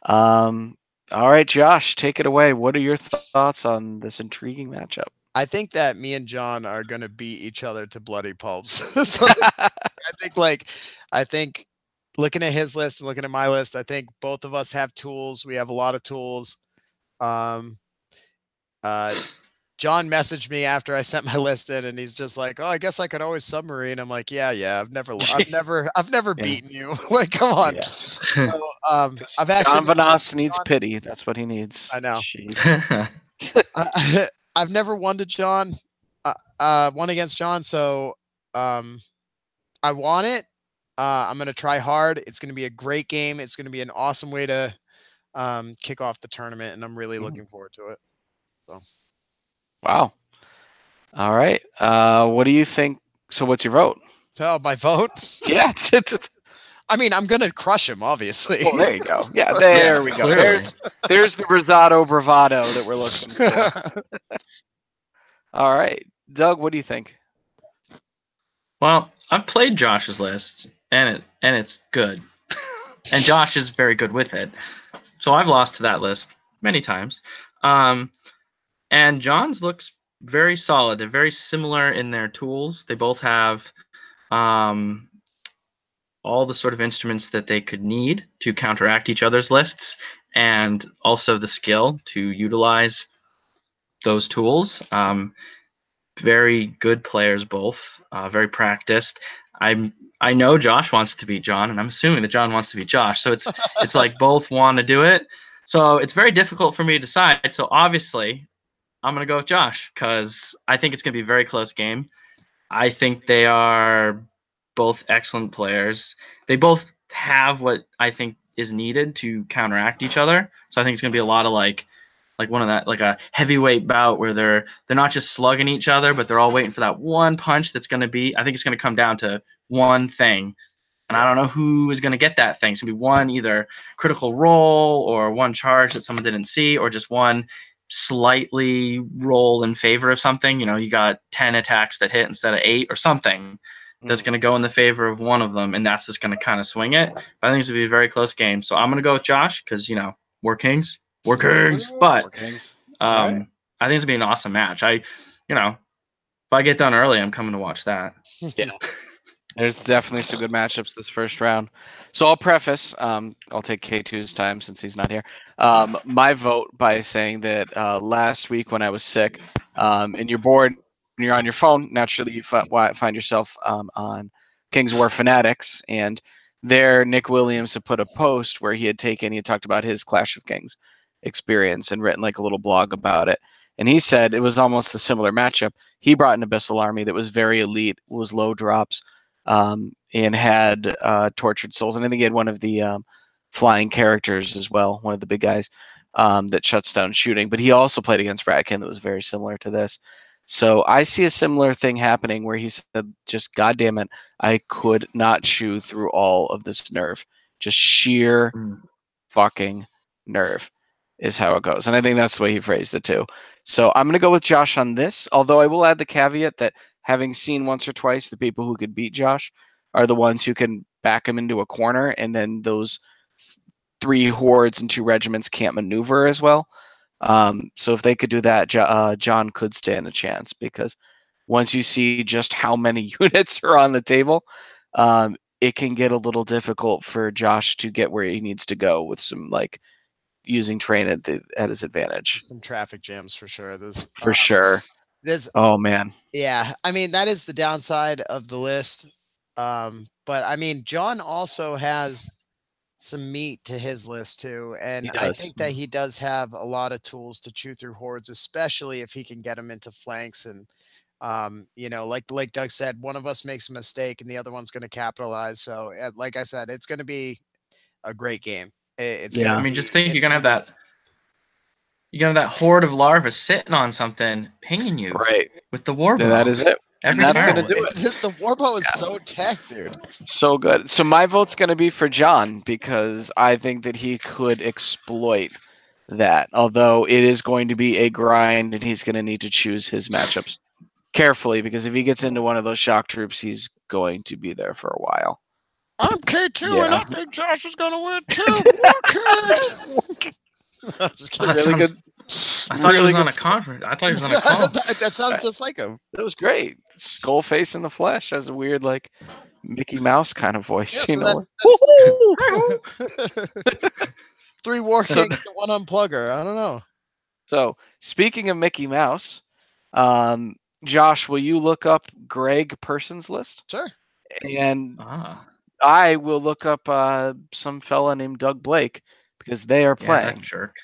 All right, Josh, take it away. What are your thoughts on this intriguing matchup? I think that me and John are gonna beat each other to bloody pulps. So I think looking at his list and looking at my list, I think both of us have tools. We have a lot of tools. John messaged me after I sent my list in, and he's just like, "Oh, I guess I could always submarine." I'm like, "Yeah, I've never Yeah. beaten you. Like, come on." Yeah. So, I've John actually Vanas needs pity. That's what he needs. I know. Jeez. I've never won to John, won against John, so I want it. I'm gonna try hard. It's gonna be a great game. It's gonna be an awesome way to kick off the tournament, and I'm really looking forward to it. So, Wow. All right. What do you think? So, what's your vote? oh, my vote. Yeah. I mean, I'm gonna crush him, obviously. Well, there you go. Yeah, there we go. Clearly. There's the Rosado bravado that we're looking for. All right, Doug, what do you think? Well, I've played Josh's list, and it's good, and Josh is very good with it. So I've lost to that list many times, and John's looks very solid. They're very similar in their tools. They both have all the sort of instruments that they could need to counteract each other's lists, and also the skill to utilize those tools. Very good players, both very practiced. I know Josh wants to beat John, and I'm assuming that John wants to beat Josh. So it's like both want to do it. So it's very difficult for me to decide. So obviously, I'm gonna go with Josh because I think it's gonna be a very close game. I think they are both excellent players. They both have what I think is needed to counteract each other. So I think it's gonna be a lot of like one of that, like a heavyweight bout where they're not just slugging each other, but they're all waiting for that one punch that's gonna be. I think it's gonna come down to one thing. And I don't know who is going to get that thing. It's going to be one either critical roll or one charge that someone didn't see, or just one slightly roll in favor of something. You know, you got 10 attacks that hit instead of 8 or something that's going to go in the favor of one of them, and that's just going to kind of swing it. But I think it's going to be a very close game. So I'm going to go with Josh because, you know, we're kings. We're kings. But I think it's going to be an awesome match. If I get done early, I'm coming to watch that. Yeah. There's definitely some good matchups this first round. So I'll preface, I'll take K2's time since he's not here, my vote by saying that last week when I was sick, and you're bored and you're on your phone, naturally you find yourself on Kings War Fanatics, and there Nick Williams had put a post where he had talked about his Clash of Kings experience and written like a little blog about it. And he said it was almost a similar matchup. He brought an Abyssal Army that was very elite, was low drops, and had Tortured Souls, and I think he had one of the flying characters as well, one of the big guys that shuts down shooting. But he also played against Bratkin that was very similar to this. So I see a similar thing happening where he said, just goddamn it, I could not chew through all of this nerve. Just sheer fucking nerve is how it goes. And I think that's the way he phrased it too. So I'm going to go with Josh on this, although I will add the caveat that having seen once or twice, the people who could beat Josh are the ones who can back him into a corner, and then those 3 hordes and 2 regiments can't maneuver as well. So if they could do that, John could stand a chance, because once you see just how many units are on the table, it can get a little difficult for Josh to get where he needs to go with some like using terrain at his advantage. Some traffic jams for sure. There's For sure. There's Oh man. Yeah, I mean that is the downside of the list. But I mean John also has some meat to his list too, and He I does. think that he does have a lot of tools to chew through hordes, especially if he can get them into flanks. And you know, like Doug said, one of us makes a mistake and the other one's going to capitalize. So like I said, it's going to be a great game. It's Yeah. gonna I mean, be, just think it's you're gonna have that. You're gonna have that horde of larvae sitting on something, pinging you Right. with the warbow. That is it. Every And that's turn. gonna do it. The warbow is so tech, dude. So good. So my vote's going to be for John, because I think that he could exploit that. Although it is going to be a grind, and he's going to need to choose his matchups carefully, because if he gets into one of those shock troops, he's going to be there for a while. I'm K2 and Yeah. I think Josh is gonna win too. Just kidding. Really good. I thought he really was on good- a conference. I thought he was on a call. That sounds just like him. That was great. Skull face in the flesh has a weird like Mickey Mouse kind of voice. Yeah, You so know. that's 3 War So- Kings and 1 Unplugger. I don't know. So speaking of Mickey Mouse, Josh, will you look up Greg Person's list? Sure. And Ah, I will look up some fella named Doug Blake, because they are yeah, playing that jerk.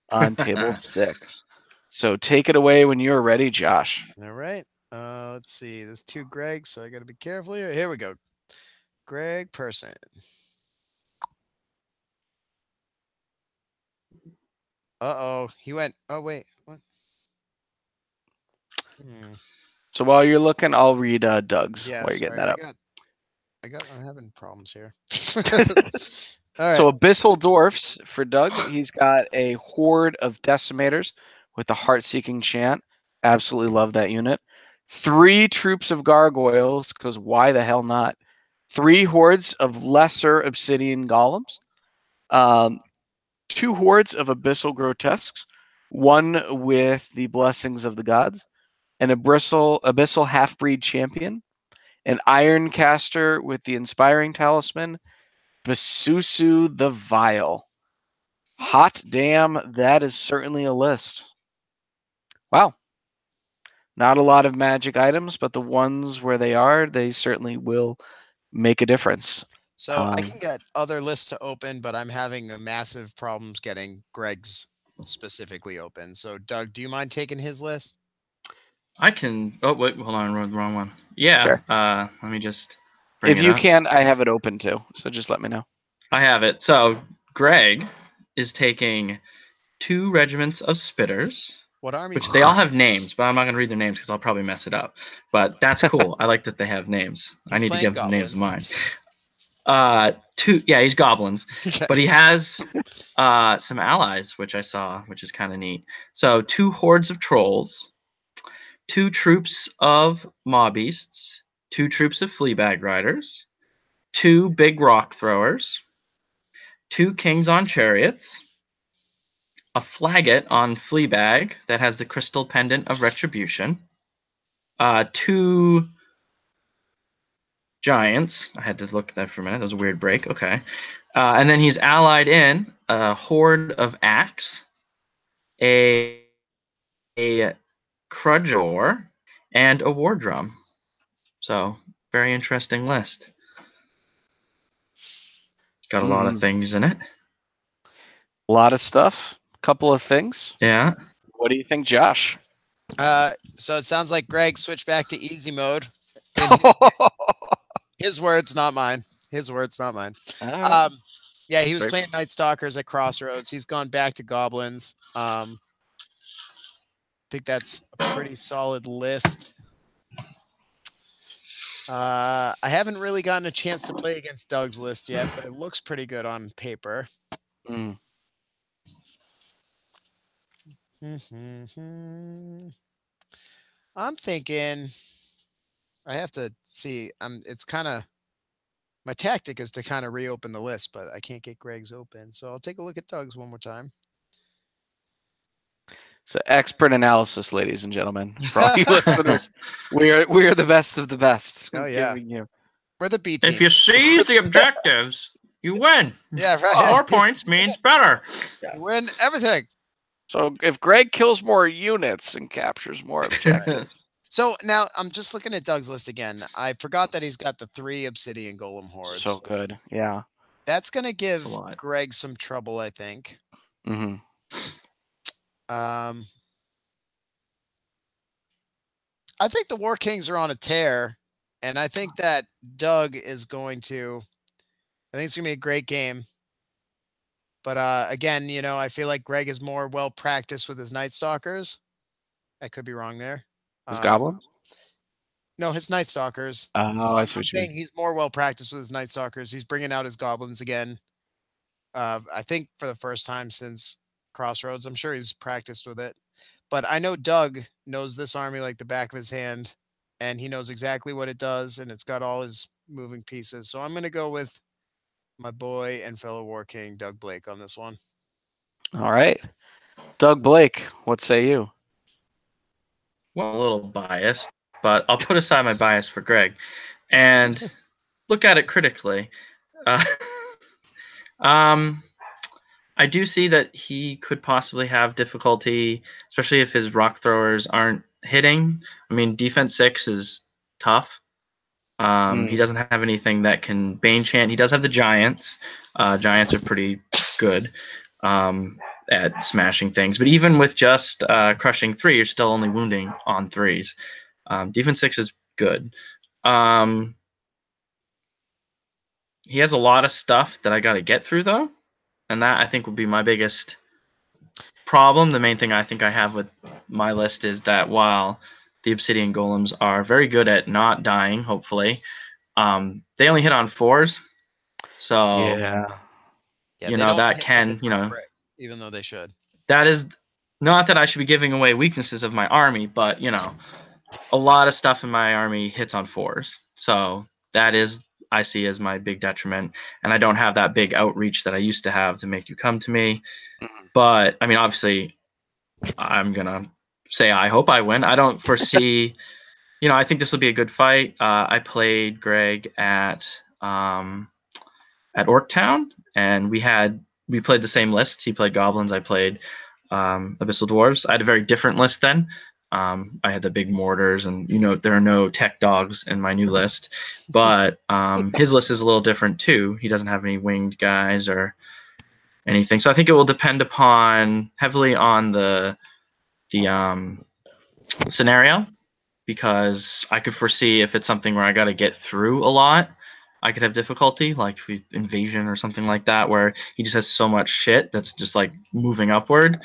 on table 6. So take it away when you're ready, Josh. All right. Let's see. There's 2 Gregs, so I got to be careful here. Here we go. Greg Person. Uh-oh. He went. Oh, wait. What? So while you're looking, I'll read Doug's Yeah, while you're getting sorry. that up. I'm having problems here. All right. So Abyssal Dwarfs for Doug. He's got a horde of Decimators with the Heart-Seeking Chant. Absolutely love that unit. 3 troops of Gargoyles, because why the hell not? 3 hordes of Lesser Obsidian Golems. 2 hordes of Abyssal Grotesques. 1 with the Blessings of the Gods. An Abyssal Half-Breed Champion. An Ironcaster with the Inspiring Talisman. Basusu the Vile. Hot damn, that is certainly a list. Wow. Not a lot of magic items, but the ones where they are, they certainly will make a difference. So I can get other lists to open, but I'm having a massive problems getting Greg's specifically open. So Doug, do you mind taking his list? I can. Oh wait, hold on, wrong one. Yeah. Sure. Let me just. Bring If it you up. can, I have it open too. So just let me know. I have it. So Greg is taking 2 regiments of Spitters, What army? which they all have names, but I'm not going to read their names because I'll probably mess it up. But that's cool. I like that they have names. I He's need to playing give them names of mine. goblins. 2. Yeah, he's goblins, but he has some allies, which I saw, which is kind of neat. So 2 hordes of trolls, 2 troops of mob beasts, 2 troops of fleabag riders, 2 big rock throwers, 2 kings on chariots, a flaget on fleabag that has the crystal pendant of retribution, 2 giants. I had to look at that for a minute. That was a weird break. Okay. And then he's allied in a horde of axe, a Crudgeor, and a war drum. So, very interesting list. Got a lot of things in it. A lot of stuff. Couple of things. Yeah. What do you think, Josh? So it sounds like Greg switched back to easy mode. His words, not mine. His words, not mine. Yeah, he was Great. playing Night Stalkers at Crossroads. He's gone back to Goblins. I think that's a pretty solid list. I haven't really gotten a chance to play against Doug's list yet, but it looks pretty good on paper. Mm. I'm thinking I have to see. It's kind of my tactic is to kind of reopen the list, but I can't get Greg's open. So I'll take a look at Doug's one more time. It's expert analysis, ladies and gentlemen. For all you listeners, we are the best of the best. Oh, yeah. Giving you. We're the B team. If you seize the objectives, you win. Yeah, right. More points means better. You win everything. So if Greg kills more units and captures more objectives, So now I'm just looking at Doug's list again. I forgot that he's got the 3 obsidian golem hordes. so good. Yeah. That's gonna give a lot. Greg some trouble, I think. Hmm. I think the War Kings are on a tear, and I think that Doug is going to. I think it's gonna be a great game. But again, you know, I feel like Greg is more well practiced with his Night Stalkers. I could be wrong there. His goblins? No, his Night Stalkers. Oh, So I I'm see what you saying mean. he's more well practiced with his Night Stalkers. He's bringing out his goblins again. I think for the first time since Crossroads. I'm sure he's practiced with it. But I know Doug knows this army like the back of his hand, and he knows exactly what it does, and it's got all his moving pieces. So I'm going to go with my boy and fellow War King, Doug Blake, on this one. All right. Doug Blake, what say you? Well, a little biased, but I'll put aside my bias for Greg and look at it critically. I do see that he could possibly have difficulty, especially if his rock throwers aren't hitting. I mean, defense 6 is tough. He doesn't have anything that can Bane Chant. He does have the Giants. Giants are pretty good at smashing things. But even with just crushing 3, you're still only wounding on 3s. Defense 6 is good. He has a lot of stuff that I got to get through, though. And that, I think, would be my biggest problem. The main thing I think I have with my list is that while the Obsidian Golems are very good at not dying, hopefully, they only hit on 4s. So, Yeah, you know, that can, you know, even though they should. That is not that I should be giving away weaknesses of my army, but, you know, a lot of stuff in my army hits on 4s. So that is, I see as my big detriment. And I don't have that big outreach that I used to have to make you come to me. But, I mean, obviously, I'm going to say I hope I win. I don't foresee, you know, I think this will be a good fight. I played Greg at Orktown, and we played the same list. He played Goblins. I played Abyssal Dwarves. I had a very different list then. I had the big mortars, and, you know, there are no tech dogs in my new list. But his list is a little different too. He doesn't have any winged guys or anything. So I think it will depend heavily on the scenario, because I could foresee if it's something where I got to get through a lot, I could have difficulty, like invasion or something like that, where he just has so much shit that's just like moving upward.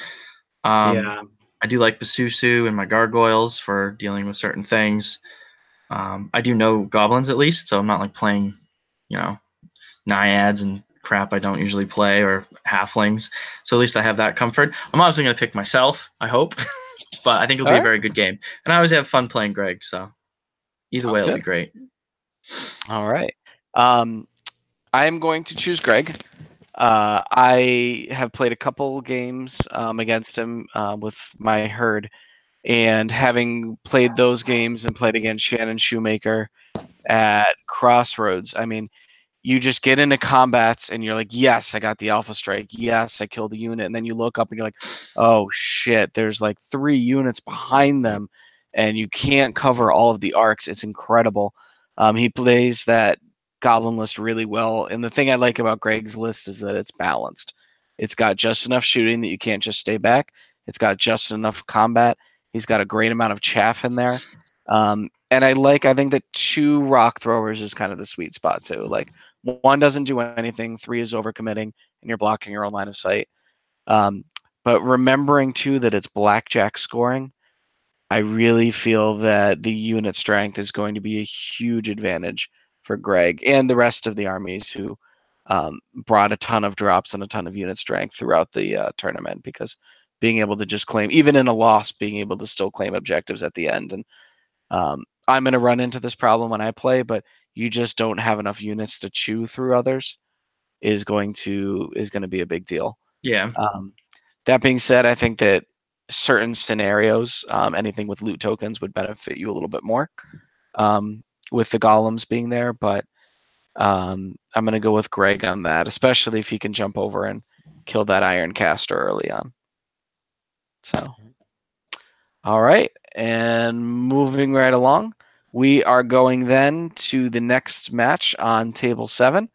yeah. I do like Basusu and my gargoyles for dealing with certain things. I do know goblins at least, so I'm not like playing, you know, naiads and crap I don't usually play, or halflings. So at least I have that comfort. I'm obviously going to pick myself, I hope, but I think it'll be a very good game. And I always have fun playing Greg, so either way, it'll be great. All right. I am going to choose Greg. I have played a couple games against him with my herd, and having played those games and played against Shannon Shoemaker at Crossroads, I mean, you just get into combats and you're like, yes, I got the Alpha Strike. Yes, I killed the unit. And then you look up and you're like, oh, shit, there's like 3 units behind them, and you can't cover all of the arcs. It's incredible. He plays that Goblin list really well. And the thing I like about Greg's list is that it's balanced. It's got just enough shooting that you can't just stay back. It's got just enough combat. He's got a great amount of chaff in there. And I think that 2 rock throwers is kind of the sweet spot too. Like, 1 doesn't do anything, 3 is overcommitting, and you're blocking your own line of sight. But remembering too that it's blackjack scoring, I really feel that the unit strength is going to be a huge advantage for Greg and the rest of the armies who brought a ton of drops and a ton of unit strength throughout the tournament, because being able to just claim, even in a loss, being able to still claim objectives at the end. And I'm going to run into this problem when I play, but you just don't have enough units to chew through others is going to be a big deal. Yeah. That being said, I think that certain scenarios, anything with loot tokens would benefit you a little bit more, with the golems being there. But I'm going to go with Greg on that, especially if he can jump over and kill that Iron Caster early on. So, all right. And moving right along, we are going then to the next match on table 7,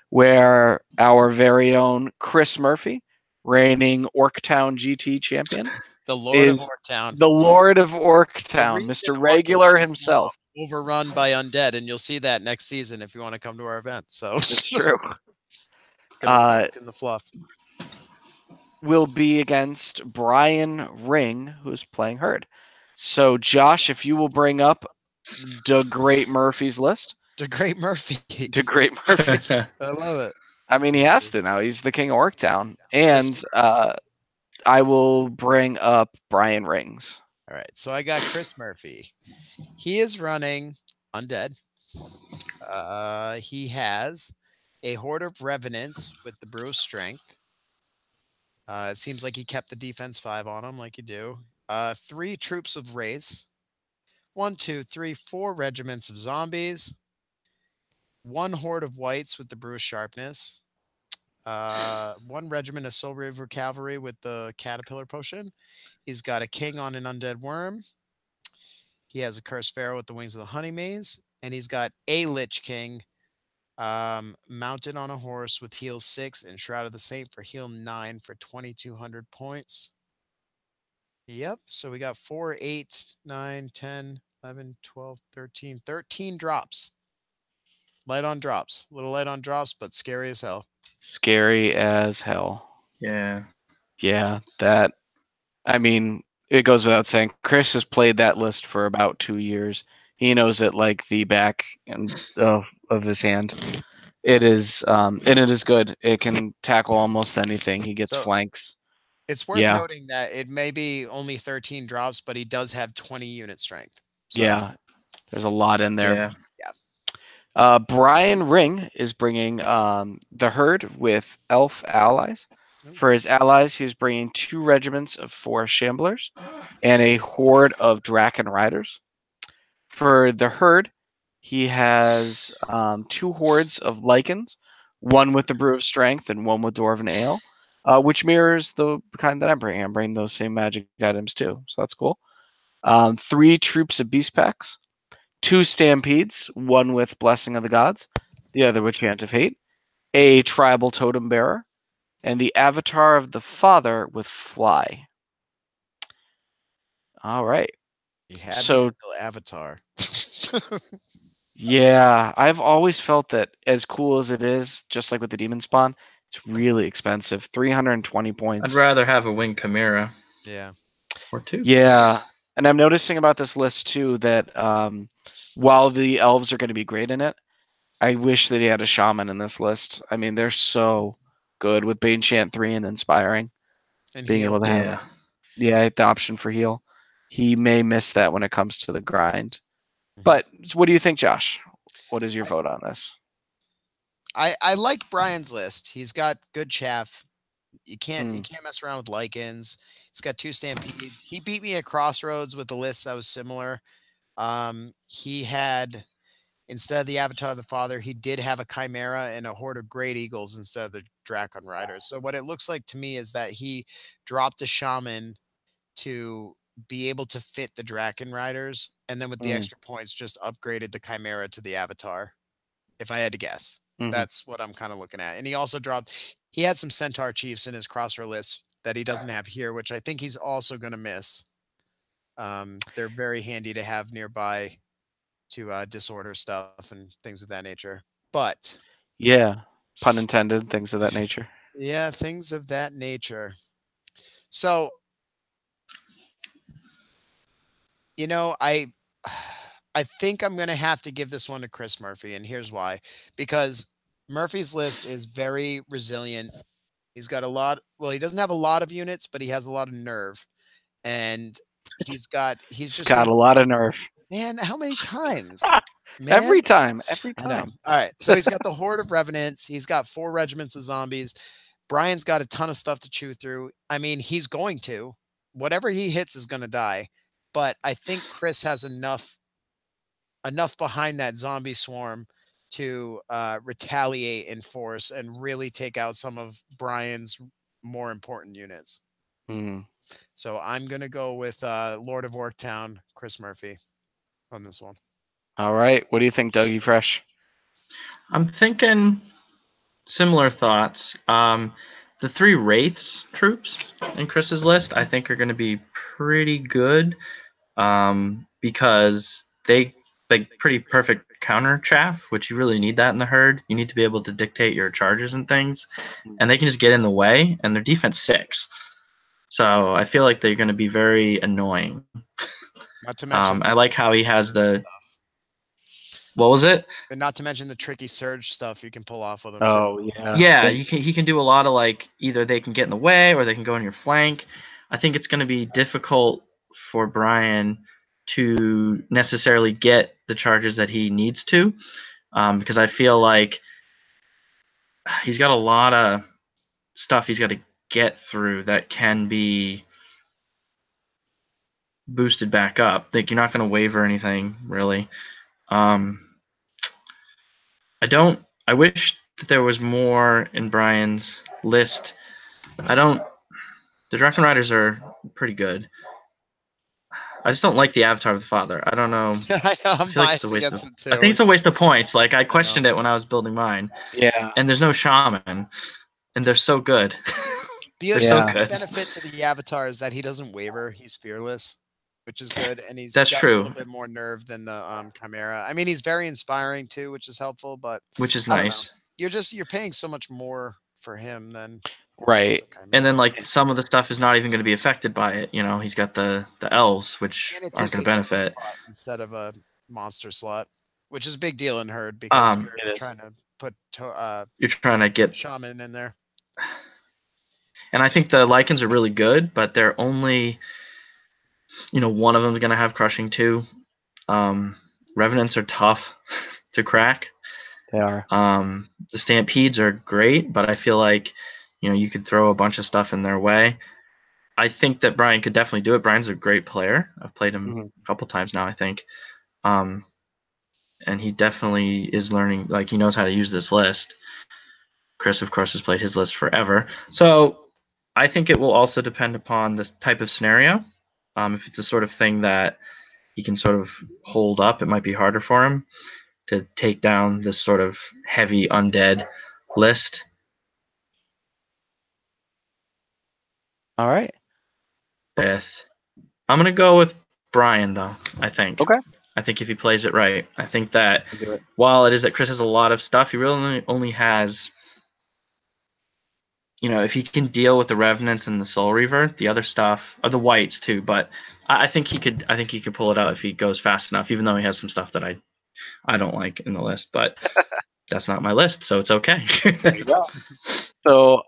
where our very own Chris Murphy, reigning Orktown GT champion, The Lord of is Orktown. the Lord of The Orktown, region Mr. of Regular Orktown is himself. now overrun by undead, and you'll see that next season if you want to come to our event. So It's true. it's gonna be in the fluff. Will be against Brian Ring, who's playing Herd. So, Josh, if you will bring up the Great Murphy's list. The Great Murphy. The Great Murphy. I love it. I mean, he has to now. He's the king of Orktown. And I will bring up Brian Rings. All right, so I got Chris Murphy. He is running undead. He has a Horde of Revenants with the Brew of Strength. It seems like he kept the defense 5 on him, like you do. 3 troops of wraiths. 1, 2, 3, 4 regiments of zombies. 1 horde of whites with the Brew of Sharpness. 1 regiment of Soul Reaver cavalry with the Caterpillar Potion. He's got a king on an undead worm. He has a Cursed Pharaoh with the Wings of the Honey Maze. And he's got a Lich King mounted on a horse with heal 6 and Shroud of the Saint for heal 9 for 2,200 points. Yep, so we got 4, 8, 9, 10, 11, 12, 13, 13 drops. Light on drops. A little light on drops, but scary as hell. Scary as hell. Yeah. Yeah, that, I mean, it goes without saying. Chris has played that list for about 2 years. He knows it like the back of his hand. It is, and it is good. It can tackle almost anything. He gets flanks. It's worth noting that it may be only 13 drops, but he does have 20 unit strength. So. Yeah, there's a lot in there. Yeah. Brian Ring is bringing the Herd with elf allies. For his allies, he's bringing 2 regiments of 4 Shamblers and a horde of Draken Riders. For the Herd, he has 2 hordes of Lycans, 1 with the Brew of Strength and 1 with Dwarven Ale, which mirrors the kind that I'm bringing. I'm bringing those same magic items too, so that's cool. 3 troops of Beast Packs, 2 Stampedes, 1 with Blessing of the Gods, the other with Chant of Hate, a Tribal Totem Bearer, and the Avatar of the Father with Fly. All right. So Avatar. Yeah, I've always felt that as cool as it is, just like with the Demon Spawn, it's really expensive. 320 points. I'd rather have a Winged Chimera. Yeah. Or 2. Yeah. And I'm noticing about this list too that while the elves are going to be great in it, I wish that he had a shaman in this list. I mean, they're so good with Bane Chant 3 and Inspiring. And being heal. able to have the option for heal. He may miss that when it comes to the grind. But what do you think, Josh? What is your vote on this? I like Brian's list. He's got good chaff. You can't mess around with Lycans. He's got 2 Stampedes. He beat me at Crossroads with a list that was similar. He had, instead of the Avatar of the Father, he did have a Chimera and a horde of Great Eagles instead of the Drakon Riders. So what it looks like to me is that he dropped a Shaman to be able to fit the Drakon Riders, and then with the extra points just upgraded the Chimera to the Avatar, if I had to guess. That's what I'm kind of looking at. And he also he had some Centaur Chiefs in his Crossroad list that he doesn't have here, which I think he's also going to miss. They're very handy to have nearby to disorder stuff and things of that nature. But yeah, pun intended, things of that nature. Yeah, things of that nature. So, you know, I think I'm going to have to give this one to Chris Murphy, and here's why. Because Murphy's list is very resilient. He's got a lot, well, he doesn't have a lot of units, but he has a lot of nerve. And he's just got a lot of nerve. Man, how many times? Man. Every time. I know. All right. So he's got the Horde of Revenants. He's got 4 regiments of zombies. Brian's got a ton of stuff to chew through. I mean, he's going to. whatever he hits is going to die. But I think Chris has enough behind that zombie swarm to retaliate in force and really take out some of Brian's more important units. Mm. So I'm going to go with Lord of Orktown, Chris Murphy on this one. All right. What do you think, Dougie Fresh? I'm thinking similar thoughts. The 3 Wraiths troops in Chris's list, I think, are going to be pretty good because they pretty perfect counter chaff, which you really need that in the herd. You need to be able to dictate your charges and things, and they can just get in the way, and their defense 6. So I feel like they're going to be very annoying. Not to mention, I like how he has the. What was it? And not to mention the tricky surge stuff you can pull off with him. Oh, too. yeah. Yeah, he can do a lot of either they can get in the way or they can go on your flank. I think it's going to be difficult for Brian to necessarily get the charges that he needs to, because I feel like he's got a lot of stuff he's got to get through that can be boosted back up. You're not going to waver anything really. I wish that there was more in Brian's list. The Draken Riders are pretty good. I just don't like the Avatar of the Father. I don't know. I know, I'm biased I against him too. think it's a waste of points. I questioned it when I was building mine. Yeah. And there's no shaman, and they're so good. The so only good. benefit to the Avatar is that he doesn't waver. He's fearless, which is good, and That's got true. a little bit more nerve than the Chimera. I mean, he's very inspiring too, which is helpful. But which is I don't nice. you're paying so much more for him than Right. And then some of the stuff is not even going to be affected by it. He's got the elves, which And it aren't takes going to benefit. instead of a monster slot, which is a big deal in herd because it you're is. trying to put You're trying to get shaman in there. And I think the Lycans are really good, but they're only, one of them is going to have crushing too. Revenants are tough to crack. They are. The Stampedes are great, but I feel like, you could throw a bunch of stuff in their way. I think that Brian could definitely do it. Brian's a great player. I've played him a couple times now, I think. And he definitely is learning, he knows how to use this list. Chris, of course, has played his list forever. So I think it will also depend upon this type of scenario. If it's a sort of thing that he can sort of hold up, it might be harder for him to take down this sort of heavy undead list. All right. I'm going to go with Brian, though, I think. Okay. I think if he plays it right. I think that while it is that Chris has a lot of stuff, he really only has... if he can deal with the Revenants and the Soul Reaver, the other stuff, or the Whites too, but I think he could pull it out if he goes fast enough, even though he has some stuff that I don't like in the list, but that's not my list, so it's okay. There you go. So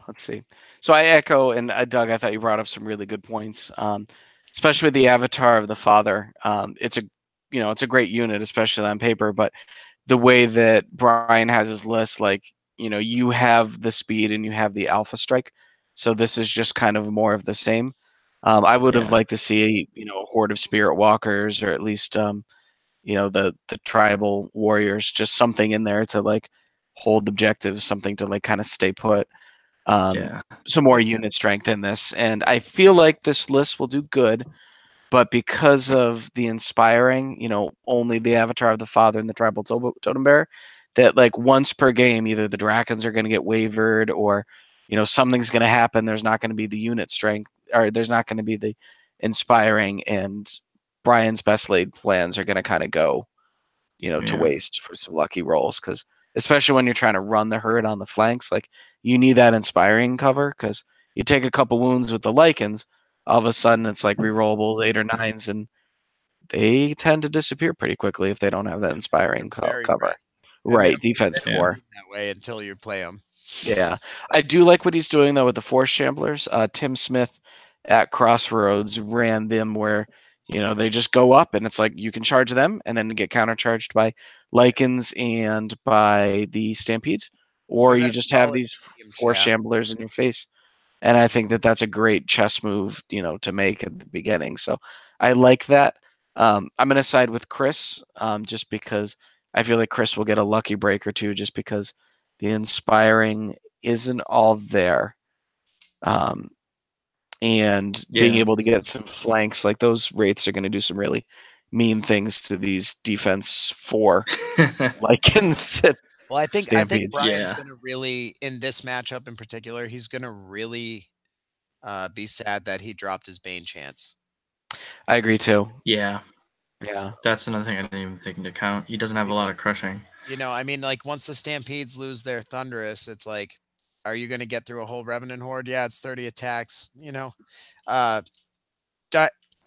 let's see. So I echo, and Doug, I thought you brought up some really good points, especially with the Avatar of the Father. It's a great unit, especially on paper, but the way that Brian has his list, you have the speed and you have the alpha strike. So this is just kind of more of the same. I would have liked to see, a horde of spirit walkers, or at least, the tribal warriors, just something in there to hold objectives, something to kind of stay put. Some more unit strength in this. And I feel like this list will do good, but because of the inspiring, only the Avatar of the Father and the tribal totem bearer, that once per game, either the Drakons are going to get wavered, or something's going to happen. There's not going to be the unit strength, or there's not going to be the inspiring, and Brian's best laid plans are going to kind of go to waste for some lucky rolls, because especially when you're trying to run the herd on the flanks, you need that inspiring cover, because you take a couple wounds with the Lycans, all of a sudden it's rerollables 8 or 9s, and they tend to disappear pretty quickly if they don't have that inspiring cover. Right, defense 4. That way until you play them. Yeah, I do like what he's doing though with the Force Shamblers. Tim Smith at Crossroads ran them where they just go up, and it's you can charge them and then get countercharged by Lycans and by the Stampedes, or you just have these Force Shamblers in your face. And I think that that's a great chess move, to make at the beginning. So I like that. I'm going to side with Chris, just because I feel like Chris will get a lucky break or two, just because the inspiring isn't all there. And being Yeah. able to get some flanks, like those wraiths are going to do some really mean things to these defense 4 Lycans. Well, I think Stampede. Brian's Yeah. going to really, in this matchup in particular, he's going to really be sad that he dropped his Bane chance. I agree too. Yeah. Yeah. That's another thing I didn't even take into account. He doesn't have a lot of crushing. I mean, like once the Stampedes lose their Thunderous, it's like, are you going to get through a whole Revenant Horde? Yeah, it's 30 attacks.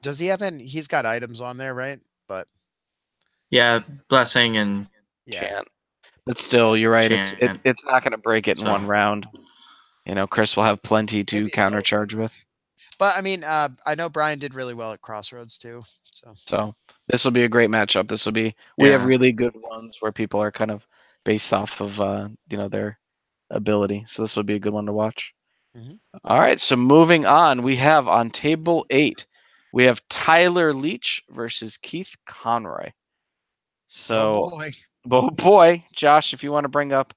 Does he have any? He's got items on there, right? But Yeah, Blessing and yeah, Chant. But still, you're right. Chant. It's not going to break it in So- one round. Chris will have plenty to Maybe countercharge with. but I mean, I know Brian did really well at Crossroads too. So this will be a great matchup. We have Yeah. really good ones where people are kind of based off of their ability. So this will be a good one to watch. Mhm. All right. So moving on, we have on table 8, we have Tyler Leach versus Keith Conroy. So, Oh boy. boy, Josh, if you want to bring up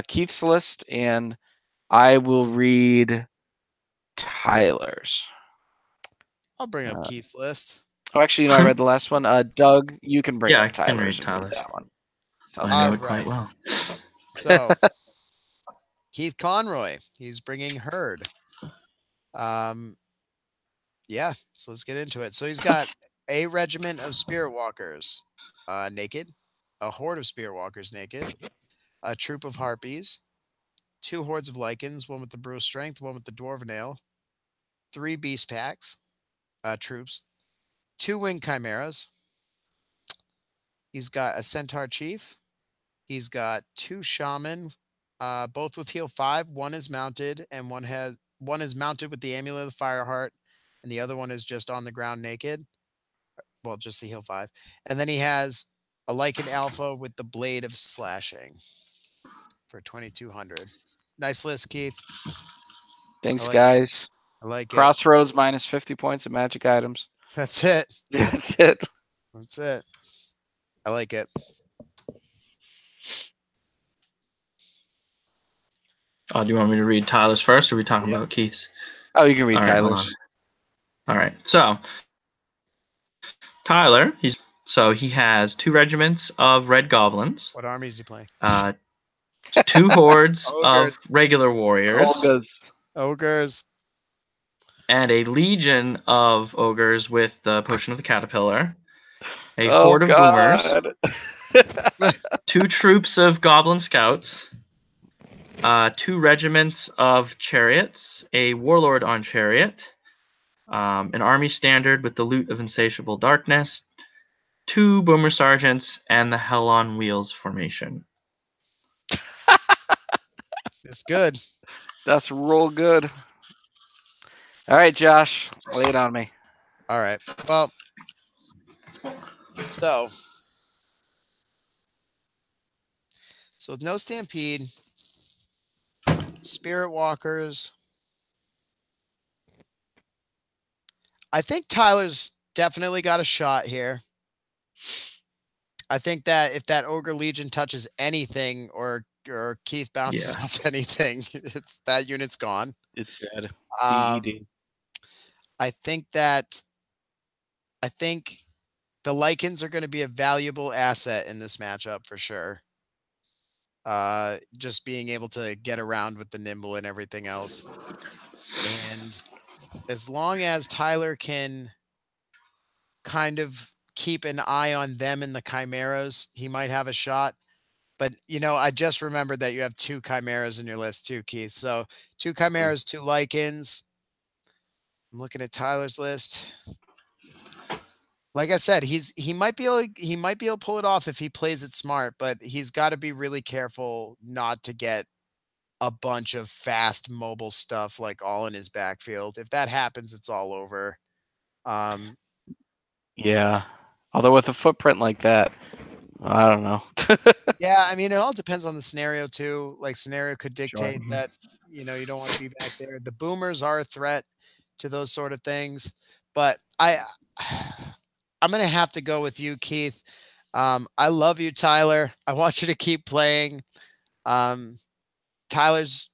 Keith's list, and I will read Tyler's. I'll bring up Keith's list. Oh, actually, I read the last one. Doug, you can bring Yeah, up I can read Tyler's. And Tyler's. that one. I know it Alright. quite well. So Keith Conroy, he's bringing Herd. Yeah, so let's get into it. So he's got a regiment of Spirit Walkers, naked, a horde of Spirit Walkers naked, a troop of Harpies, 2 hordes of Lycans, one with the Brew of Strength, one with the Dwarven Ale, 3 Beast Packs, troops, 2 Winged Chimeras. He's got a Centaur Chief. He's got 2 Shaman, both with heal 5. One is mounted, and one is mounted with the Amulet of the Fireheart, and the other one is just on the ground naked. Well, just the heal 5. And then he has a Lycan Alpha with the Blade of Slashing for 2,200. Nice list, Keith. Thanks, I like guys. I like it. Crossroads minus 50 points of magic items. That's it. That's it. That's it. I like it. Do you want me to read Tyler's first, or are we talking Yep. about Keith's? Oh, you can read All right, hold Tyler's. All right. So Tyler, he has 2 regiments of Red Goblins, What army is he playing? 2 hordes of Ogres. regular warriors, Ogres. and a legion of ogres with the Potion of the Caterpillar, a Oh, horde of boomers, God. 2 troops of Goblin Scouts, 2 regiments of chariots, a warlord on chariot, an army standard with the Loot of Insatiable Darkness, 2 boomer sergeants, and the Hell on Wheels formation. It's good. That's real good. All right, Josh, lay it on me. All right. Well, so with no Stampede, Spirit Walkers. I think Tyler's definitely got a shot here. I think that if that Ogre Legion touches anything or Keith bounces off anything, that unit's gone. It's dead. DED. I think the Lycans are going to be a valuable asset in this matchup for sure. Just being able to get around with the nimble and everything else. And as long as Tyler can kind of keep an eye on them and the Chimeras, he might have a shot. But, I just remembered that you have 2 Chimeras in your list too, Keith. So 2 Chimeras, 2 Lycans. I'm looking at Tyler's list. Like I said, he might be able to pull it off if he plays it smart, but he's got to be really careful not to get a bunch of fast mobile stuff like all in his backfield. If that happens, it's all over. Yeah. Although with a footprint like that, I don't know. Yeah, I mean, it all depends on the scenario too. Like scenario could dictate that you know, you don't want to be back there. The boomers are a threat to those sort of things, but I'm gonna have to go with you, Keith. I love you, Tyler. I want you to keep playing. Tyler's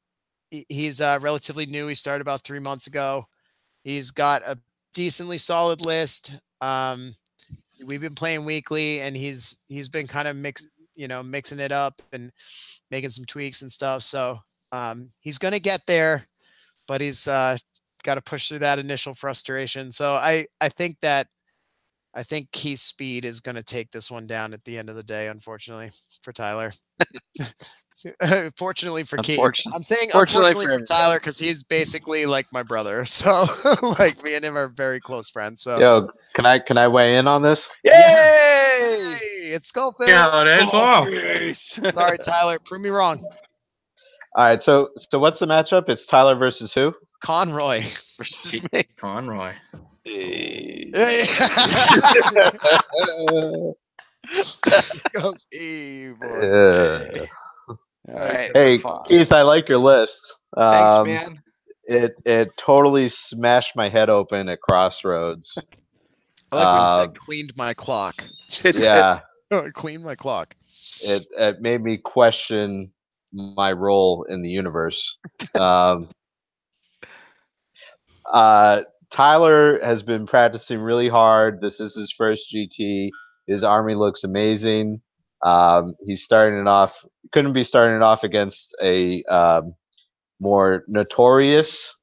he's relatively new. He started about 3 months ago. He's got a decently solid list. We've been playing weekly, and he's been kind of mixing it up and making some tweaks and stuff. So he's gonna get there, but he's got to push through that initial frustration. So I think Keith's speed is going to take this one down at the end of the day, unfortunately for Tyler. Fortunately for Keith. I'm saying unfortunately for Tyler because he's basically like my brother. So like me and him are very close friends. So Yo, can I weigh in on this? Yay! Hey, it's Skullface. Yeah, it is. Wow. Sorry, Tyler. Prove me wrong. All right, so what's the matchup? It's Tyler versus who? Conroy. Conroy. Goes evil. Yeah. All right. Hey, Keith, I like your list. Thanks, man. It totally smashed my head open at Crossroads. I like when you said cleaned my clock. Yeah. Cleaned my clock. It made me question my role in the universe. Tyler has been practicing really hard. This is his first GT. His army looks amazing. He's starting it off. Couldn't be starting it off against a more notorious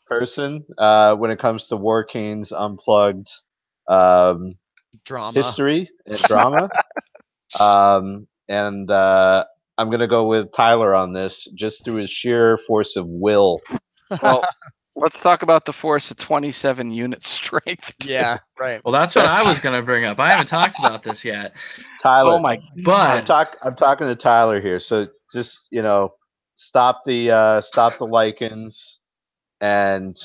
person when it comes to War Kings Unplugged drama history and drama. And I'm gonna go with Tyler on this, just through his sheer force of will. Well, let's talk about the force of 27 unit strength. Yeah, right. Well, that's what I was gonna bring up. I haven't talked about this yet. Tyler, Oh my! But I'm talking to Tyler here, so just stop the Lycans, and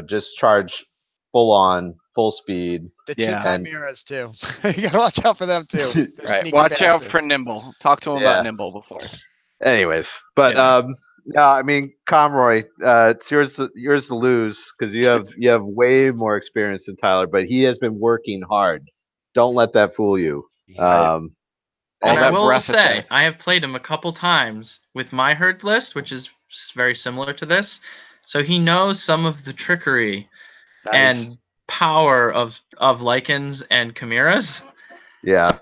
just charge full speed. The two Yeah. chimeras too. You gotta watch out for them too. They're Right. sneaky Watch out bastards. for Nimble. Talk to him Yeah. about Nimble before. Anyways, but Yeah. I mean, Conroy, it's yours to lose because you have way more experience than Tyler, but he has been working hard. Don't let that fool you. All and I that will breath say, attack. I have played him a couple times with my herd list, which is very similar to this. So he knows some of the trickery Nice. and power of Lycans and Chimeras. Yeah.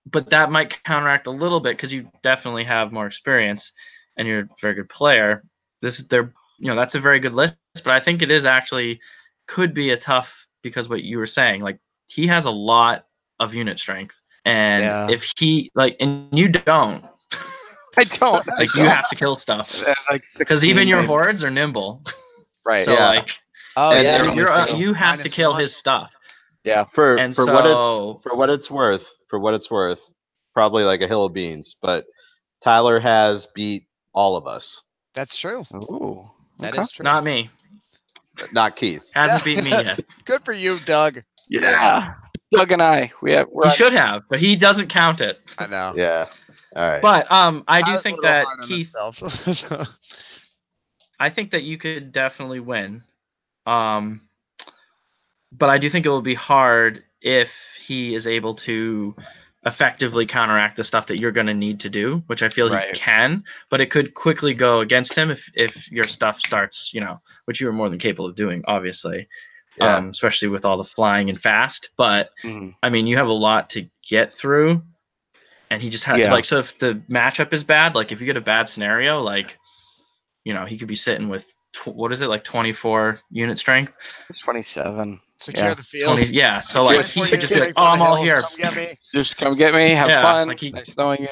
But that might counteract a little bit because you definitely have more experience and you're a very good player. That's a very good list, but I think it is actually could be a tough because what you were saying, like he has a lot of unit strength, and if he and you don't, I don't. you have to kill stuff because even your hordes are nimble. Right. So Yeah. you have to kill his stuff. Yeah. For what it's worth, probably like a hill of beans, but Tyler has beat all of us. That's true. Ooh. That is true. Not me. Not Keith. Hasn't beat me yet. Good for you, Doug. Yeah. Doug and I, He should have, but he doesn't count it. I know. Yeah. All right. But I do Tyler's think a little that hard on Keith. himself. I think that you could definitely win. But I do think it will be hard if he is able to effectively counteract the stuff that you're going to need to do, which I feel he can, but it could quickly go against him if your stuff starts, which you are more than capable of doing, obviously, especially with all the flying and fast. But, I mean, you have a lot to get through, and he just had, so if the matchup is bad, if you get a bad scenario, he could be sitting with, 24 unit strength? 27. Secure the field. 20, yeah, so he could just be like, "Oh, I'm all here. Come get me." Just come get me. Have fun. Nice knowing you.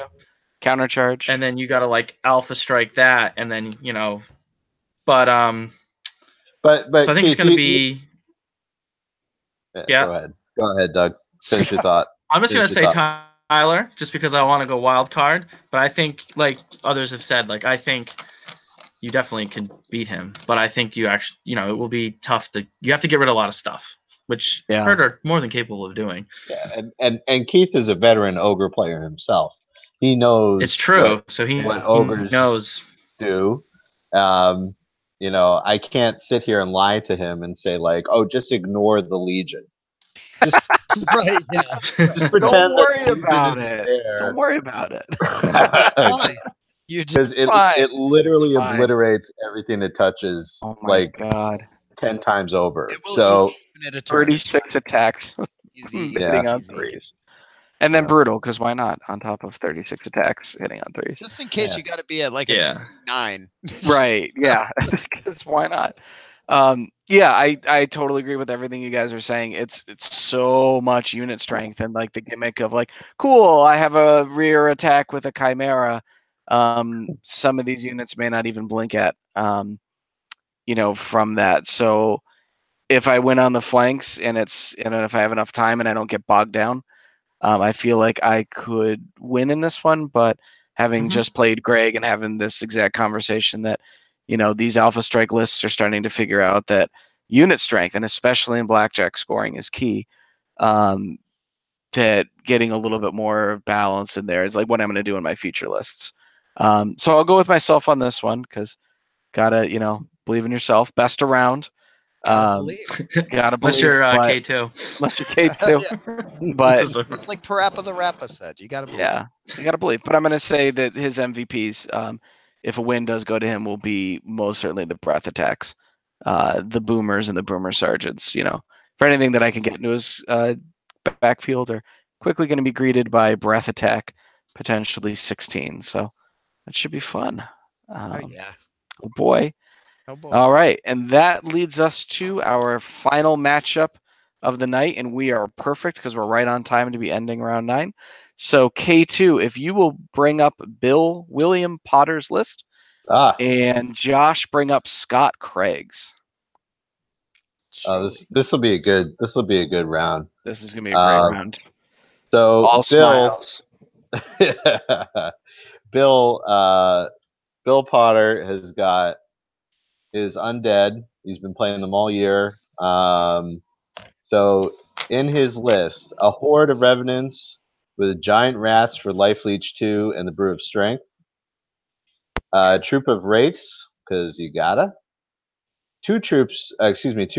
Countercharge. And then you got to alpha strike that, and then but so I think it's going to be. Yeah. Go ahead, Doug. Finish your thought. I'm just going to say Tyler, just because I want to go wild card. But I think, others have said, I think you definitely can beat him. But I think you actually, it will be tough you have to get rid of a lot of stuff, which Herd are more than capable of doing. Yeah, and Keith is a veteran ogre player himself. he knows It's true. So he what ogres knows. do. You know, I can't sit here and lie to him and say like, "Oh, just ignore the Legion." Just Right. Yeah. just pretend Don't worry that the Legion about isn't it. there. Don't worry about it. It's fine. You Because just it literally It's fine. obliterates everything it touches Oh my like god. 10 times over. it will So eat you in a turn. 36 attacks Easy, hitting on easy. threes. And then Yeah. brutal, because why not? On top of 36 attacks hitting on threes. Just in case Yeah. you got to be at like Yeah. a 9. Right. Yeah. Because why not? Yeah, I totally agree with everything you guys are saying. It's so much unit strength and like the gimmick of like, cool, I have a rear attack with a chimera. Some of these units may not even blink at from that. So if I win on the flanks and if I have enough time and I don't get bogged down, I feel like I could win in this one. But having just played Greg and having this exact conversation that, these Alpha Strike lists are starting to figure out that unit strength, and especially in blackjack scoring, is key. That getting a little bit more balance in there is like what I'm going to do in my future lists. So I'll go with myself on this one because gotta, believe in yourself. Best around. Gotta believe. Gotta Unless believe. you're but- K2. Unless you're K2. Yeah, But it's like Parappa the Rappa said. You gotta believe. yeah, you gotta believe. But I'm gonna say that his MVPs, if a win does go to him, will be most certainly the breath attacks, the boomers and the boomer sergeants. For anything that I can get into his backfield are quickly going to be greeted by breath attack, potentially 16. So that should be fun. Oh yeah. Oh boy. Oh boy. All right, and that leads us to our final matchup of the night, and we are perfect because we're right on time to be ending round 9. So K2, if you will bring up Bill William Potter's list, and Josh bring up Scott Craig's. this will be a good round. This is gonna be a great round. So All smiles. Bill Potter is undead. He's been playing them all year. So in his list, a horde of revenants with giant rats for life leech 2 and the brew of strength. A troop of wraiths, because you gotta. 2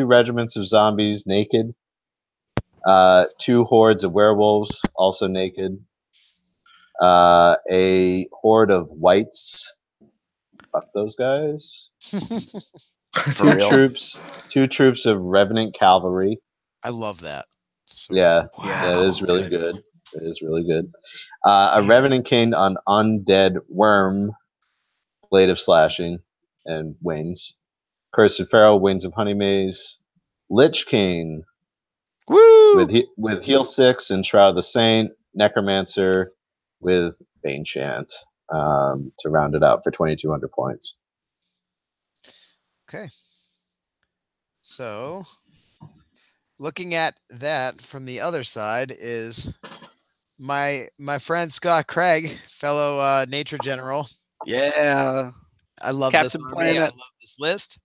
regiments of zombies naked. 2 hordes of werewolves, also naked. A horde of whites. Fuck those guys. For real. Two troops of revenant cavalry. I love that. So Yeah, Wow. that is really good. It is really good. A revenant king on undead worm, blade of slashing, and wings. Cursed Pharaoh, wings of honey maze. Lich King Woo! with heal 6 and Shroud of the Saint. Necromancer with Bane Chant to round it out for 2,200 points. Okay. So, looking at that from the other side is my friend Scott Craig, fellow Nature General. Yeah. I love Captain this army. I Planet. love this list.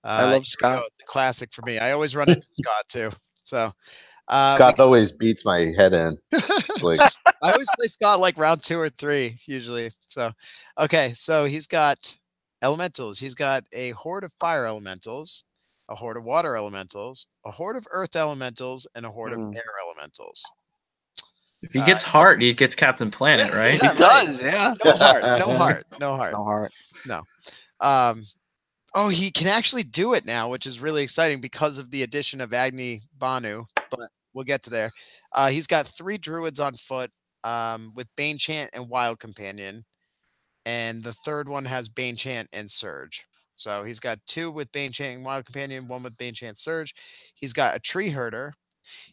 I love here we Scott. go. It's a classic for me. I always run into Scott too. So Scott always beats my head in. Like, I always play Scott like round 2 or 3 usually. So, okay. So he's got elementals. He's got a horde of fire elementals, a horde of water elementals, a horde of earth elementals, and a horde of air elementals. If he gets heart, he gets Captain Planet, Yeah, right? yeah. He does, yeah. No heart. No heart. No heart. No heart. No. Oh, he can actually do it now, which is really exciting because of the addition of Agni Banu, but we'll get to there. He's got 3 druids on foot with Bane Chant and Wild Companion, and the third one has Bane Chant and Surge. So he's got 2 with Bane Chant and Wild Companion, 1 with Bane Chant Surge. He's got a Tree Herder.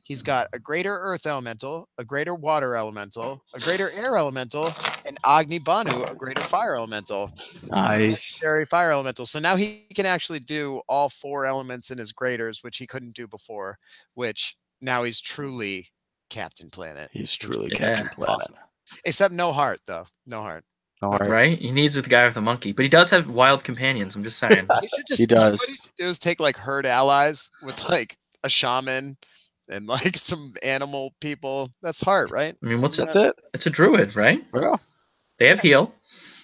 He's got a greater earth elemental, a greater water elemental, a greater air elemental, and Agni Banu, a greater fire elemental. Nice. Legendary fire elemental. So now he can actually do all 4 elements in his graders, which he couldn't do before, which now he's truly Captain Planet. He's truly Yeah. Captain Planet. Awesome. Except no heart, though. No heart. No heart. Right? He needs the guy with the monkey. But he does have wild companions, I'm just saying. He should just, He does. what he should do is take like herd allies with like a shaman and like some animal people. That's heart, right? I mean, what's Isn't it? That's it. It's a druid, right? Yeah. They have heal.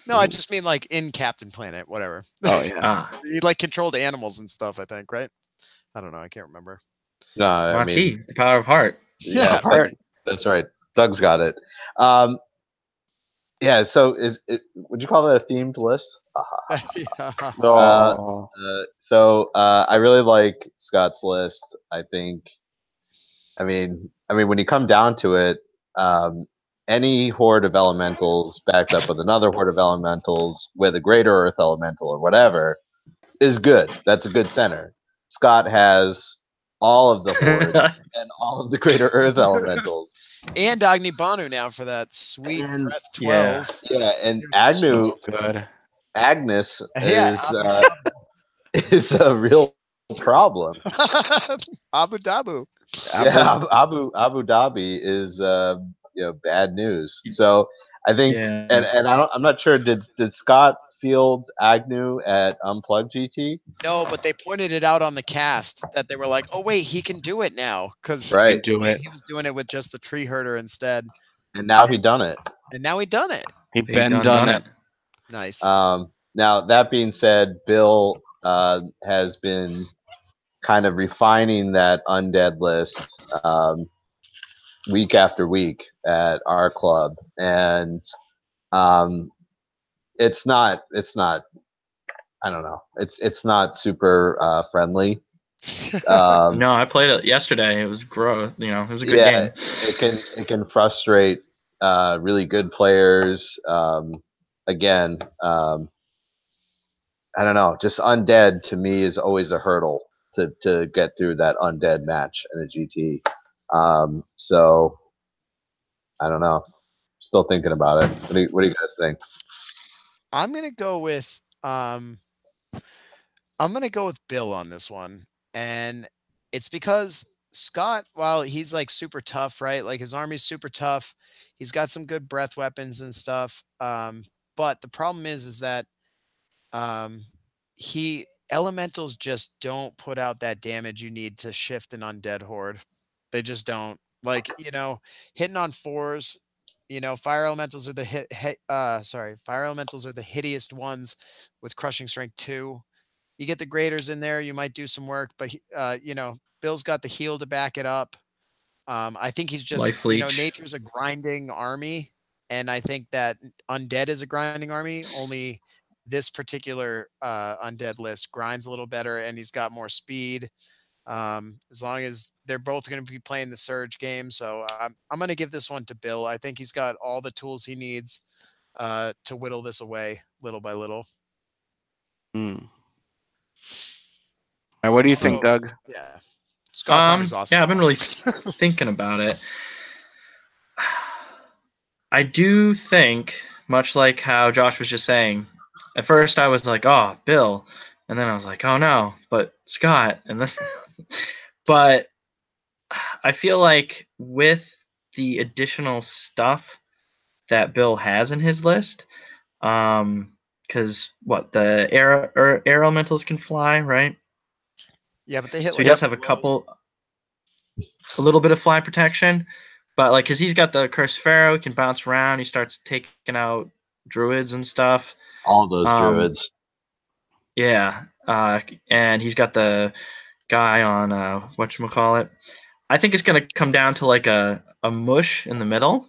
No, I just mean like in Captain Planet, whatever. Oh yeah. Ah, He like controlled animals and stuff, I think, right? I don't know. I can't remember. No, I Mati, mean, the power of heart. yeah, Heart. that's right. Doug's got it. Yeah. So is it? Would you call that a themed list? Yeah. Oh. I really like Scott's list. I think. I mean, when you come down to it, any horde of elementals backed up with another horde of elementals with a greater Earth elemental or whatever is good. That's a good center. Scott has all of the hordes and all of the greater Earth elementals. And Agni Banu now for that sweet And- breath yeah. 12. Yeah, and Here's Agnew, So good. Agnes Yeah, is a real problem. Abu Dhabu. Yeah, Abu Dhabi is bad news. So I think, Yeah. and I'm not sure. Did Scott field Agnew at Unplugged GT? No, but they pointed it out on the cast that they were like, "Oh wait, he can do it now," because Right, Do it. he was doing it with just the tree herder instead, and now he done it. and now he done it. He He been done it. Nice. Now that being said, Bill has been kind of refining that undead list week after week at our club, and it's not. I don't know. It's not super friendly. No, I played it yesterday. It was gross. It was a good game. It can frustrate really good players. Again, I don't know. Just undead to me is always a hurdle to get through that undead match in a GT. So I don't know. Still thinking about it. What do you guys think? I'm gonna go with Bill on this one, and it's because Scott, while he's like super tough, right? Like his army's super tough. He's got some good breath weapons and stuff. But the problem is that he elementals just don't put out that damage you need to shift an undead horde. They just don't. Like, hitting on 4s, fire elementals are fire elementals are the hittiest ones with crushing strength 2. You get the graders in there, you might do some work, but Bill's got the heal to back it up. I think he's just, Life leech. nature's a grinding army, and I think that undead is a grinding army. Only this particular undead list grinds a little better, and he's got more speed. As long as they're both going to be playing the Surge game, so I'm going to give this one to Bill. I think he's got all the tools he needs to whittle this away little by little. Hmm. All right, what do you think, So- Doug? Yeah. Scott's army's awesome. Yeah, I've been really thinking about it. I do think, much like how Josh was just saying, at first I was like, oh, Bill. And then I was like, oh no, but Scott. And then, but I feel like with the additional stuff that Bill has in his list, because the air elementals can fly, right? Yeah, but they hit So like he does have a blows. little bit of fly protection, but like, cause he's got the Cursed Pharaoh, he can bounce around. He starts taking out druids and stuff. All those druids. Yeah, and he's got the guy on whatchamacallit. I think it's gonna come down to like a mush in the middle,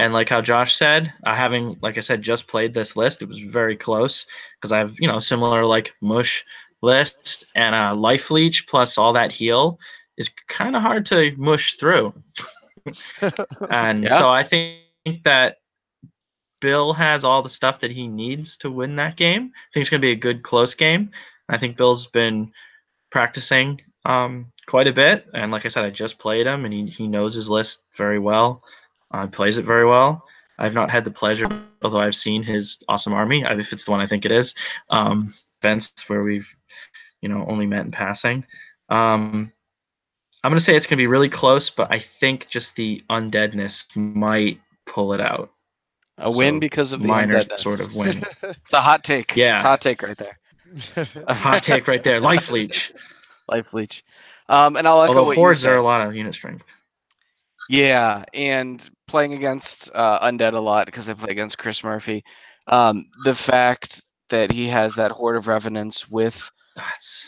and like how Josh said, having, like I said, just played this list, it was very close because I have similar like mush list, and life leech plus all that heal is kind of hard to mush through. And Yeah. so I think that Bill has all the stuff that he needs to win that game. I think it's going to be a good close game. I think Bill's been practicing quite a bit, and like I said, I just played him, and he knows his list very well. Plays it very well. I've not had the pleasure, although I've seen his awesome army, if it's the one I think it is, events where we've only met in passing. I'm going to say it's going to be really close, but I think just the undeadness might pull it out. A win So, because of the minor undeadness. sort of win. It's a hot take. Yeah. It's a hot take right there. A hot take right there. Life leech. Life leech. And I'll echo Although what hordes you are said. a lot of unit strength. Yeah, and playing against Undead a lot because I play against Chris Murphy. The fact that he has that Horde of Revenants with That's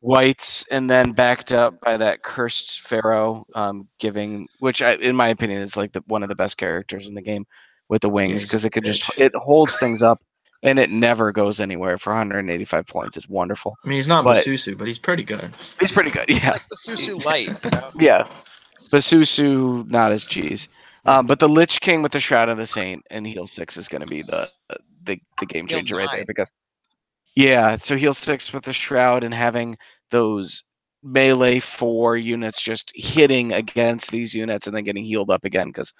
whites and then backed up by that Cursed Pharaoh, giving, which in my opinion is like one of the best characters in the game with the wings he's because it could just bitch. it holds things up and it never goes anywhere for 185 points. It's wonderful. I mean, he's not But Basusu, but he's pretty good. he's pretty good. Yeah, Like the Susu Light, you know? yeah. Basusu, not as cheese. But the Lich King with the Shroud of the Saint and heal 6 is going to be the game Heal changer right there 9. because yeah, so heal 6 with the Shroud and having those melee 4 units just hitting against these units and then getting healed up again because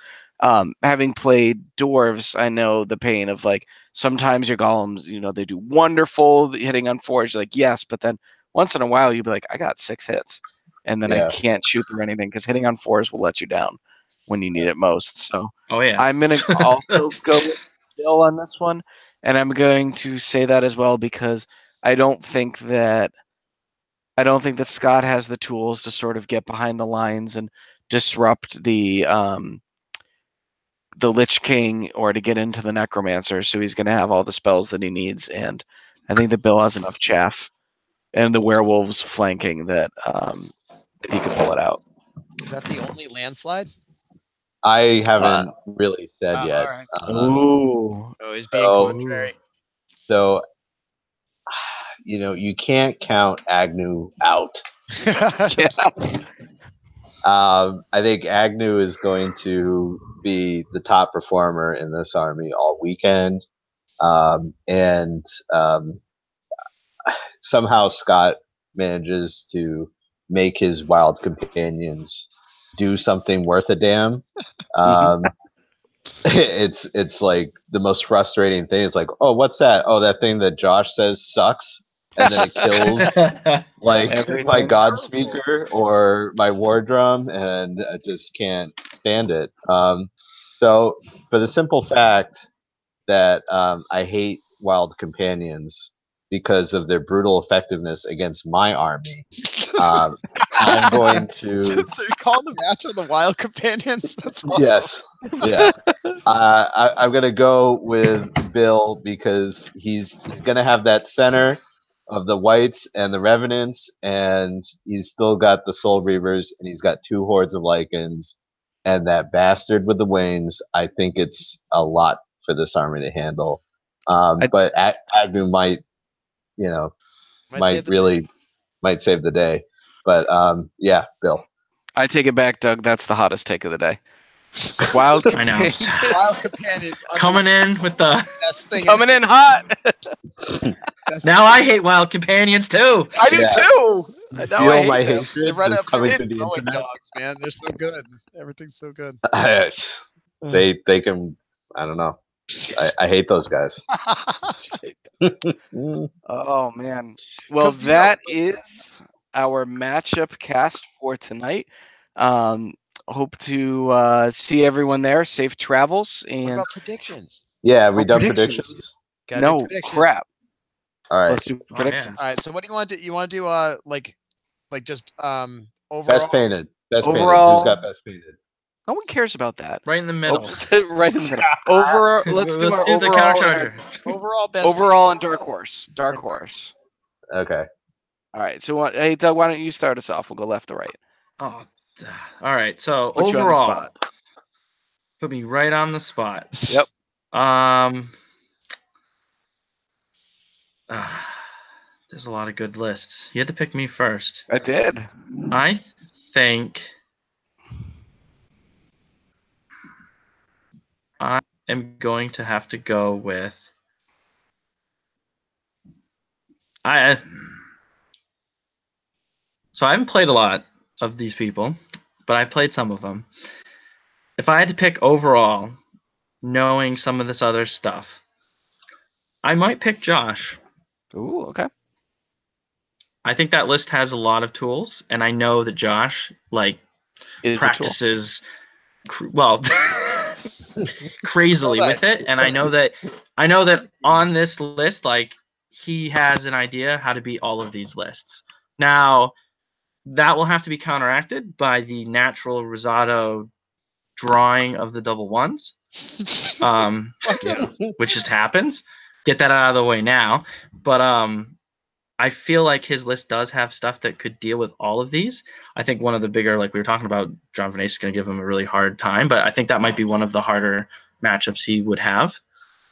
having played dwarves, I know the pain of like sometimes your golems, they do wonderful hitting on 4s, like yes, but then once in a while you'll be like, I got 6 hits and then I Yeah. can't shoot through anything because hitting on 4s will let you down when you need it most. So Oh yeah. I'm gonna also go with Bill on this one, and I'm going to say that as well because I don't think that Scott has the tools to sort of get behind the lines and disrupt the Lich King or to get into the Necromancer. So he's going to have all the spells that he needs, and I think that Bill has enough chaff and the werewolves flanking that he could pull it out. Is that the only landslide? I haven't really said Oh, yet. alright. Ooh. Oh, he's being So- contrary. So, you can't count Agnew out. Yeah. I think Agnew is going to be the top performer in this army all weekend. And somehow Scott manages to make his wild companions do something worth a damn. It's like the most frustrating thing. It's like, oh, what's that? Oh, that thing that Josh says sucks, and then it kills like Everything. my God Speaker or my War Drum, and I just can't stand it. So for the simple fact that I hate Wild Companions because of their brutal effectiveness against my army, I'm going to. So you call the match on the Wild Companions? That's awesome. Yes. Yeah. I'm gonna go with Bill because he's gonna have that center of the whites and the revenants, and he's still got the soul reavers, and he's got 2 hordes of lichens, and that bastard with the wings. I think it's a lot for this army to handle. But Agnew might, save the day. might save the day. But yeah, Bill. I take it back, Doug. That's the hottest take of the day. Wild I know. Wild Companions Coming in with the. best thing. coming in hot. Best Now I hate wild companions too. I do Yeah. too. Now I Feel hate my them. hatred They're right is up there coming with to the Bowen internet. dogs, man. They're so good. Everything's so good. They can. I don't know. I hate those guys. Oh man. Well, 'Cause, that is our matchup cast for tonight. Hope to see everyone there. Safe travels What and about predictions? Yeah, we done predictions. predictions. Gotta do no predictions. crap. All right. Let's do yeah. predictions. All right. So what do you want to do? You want to do like just overall? Best painted. Best Overall- painted. Who's got best painted? No one cares about that. Right in the middle. Right in the middle. Overall, let's do our the overall. counter charger. Overall best. Overall and dark horse. Dark horse. Okay. All right. So, hey Doug, why don't you start us off? We'll go left to right. Oh, all right. So Put you on the overall, spot. put me right on the spot. Yep. There's a lot of good lists. You had to pick me first. I did. I think I am going to have to go with So I haven't played a lot of these people, but I played some of them. If I had to pick overall, knowing some of this other stuff, I might pick Josh. Ooh, okay. I think that list has a lot of tools, and I know that Josh Is the tool. practices crazily Well, with it, and I know that on this list, like, he has an idea how to beat all of these lists. Now, that will have to be counteracted by the natural Rosado drawing of the double ones, which just happens. Get that out of the way now. But I feel like his list does have stuff that could deal with all of these. I think one of the bigger, like we were talking about, John Venace is going to give him a really hard time, but I think that might be one of the harder matchups he would have.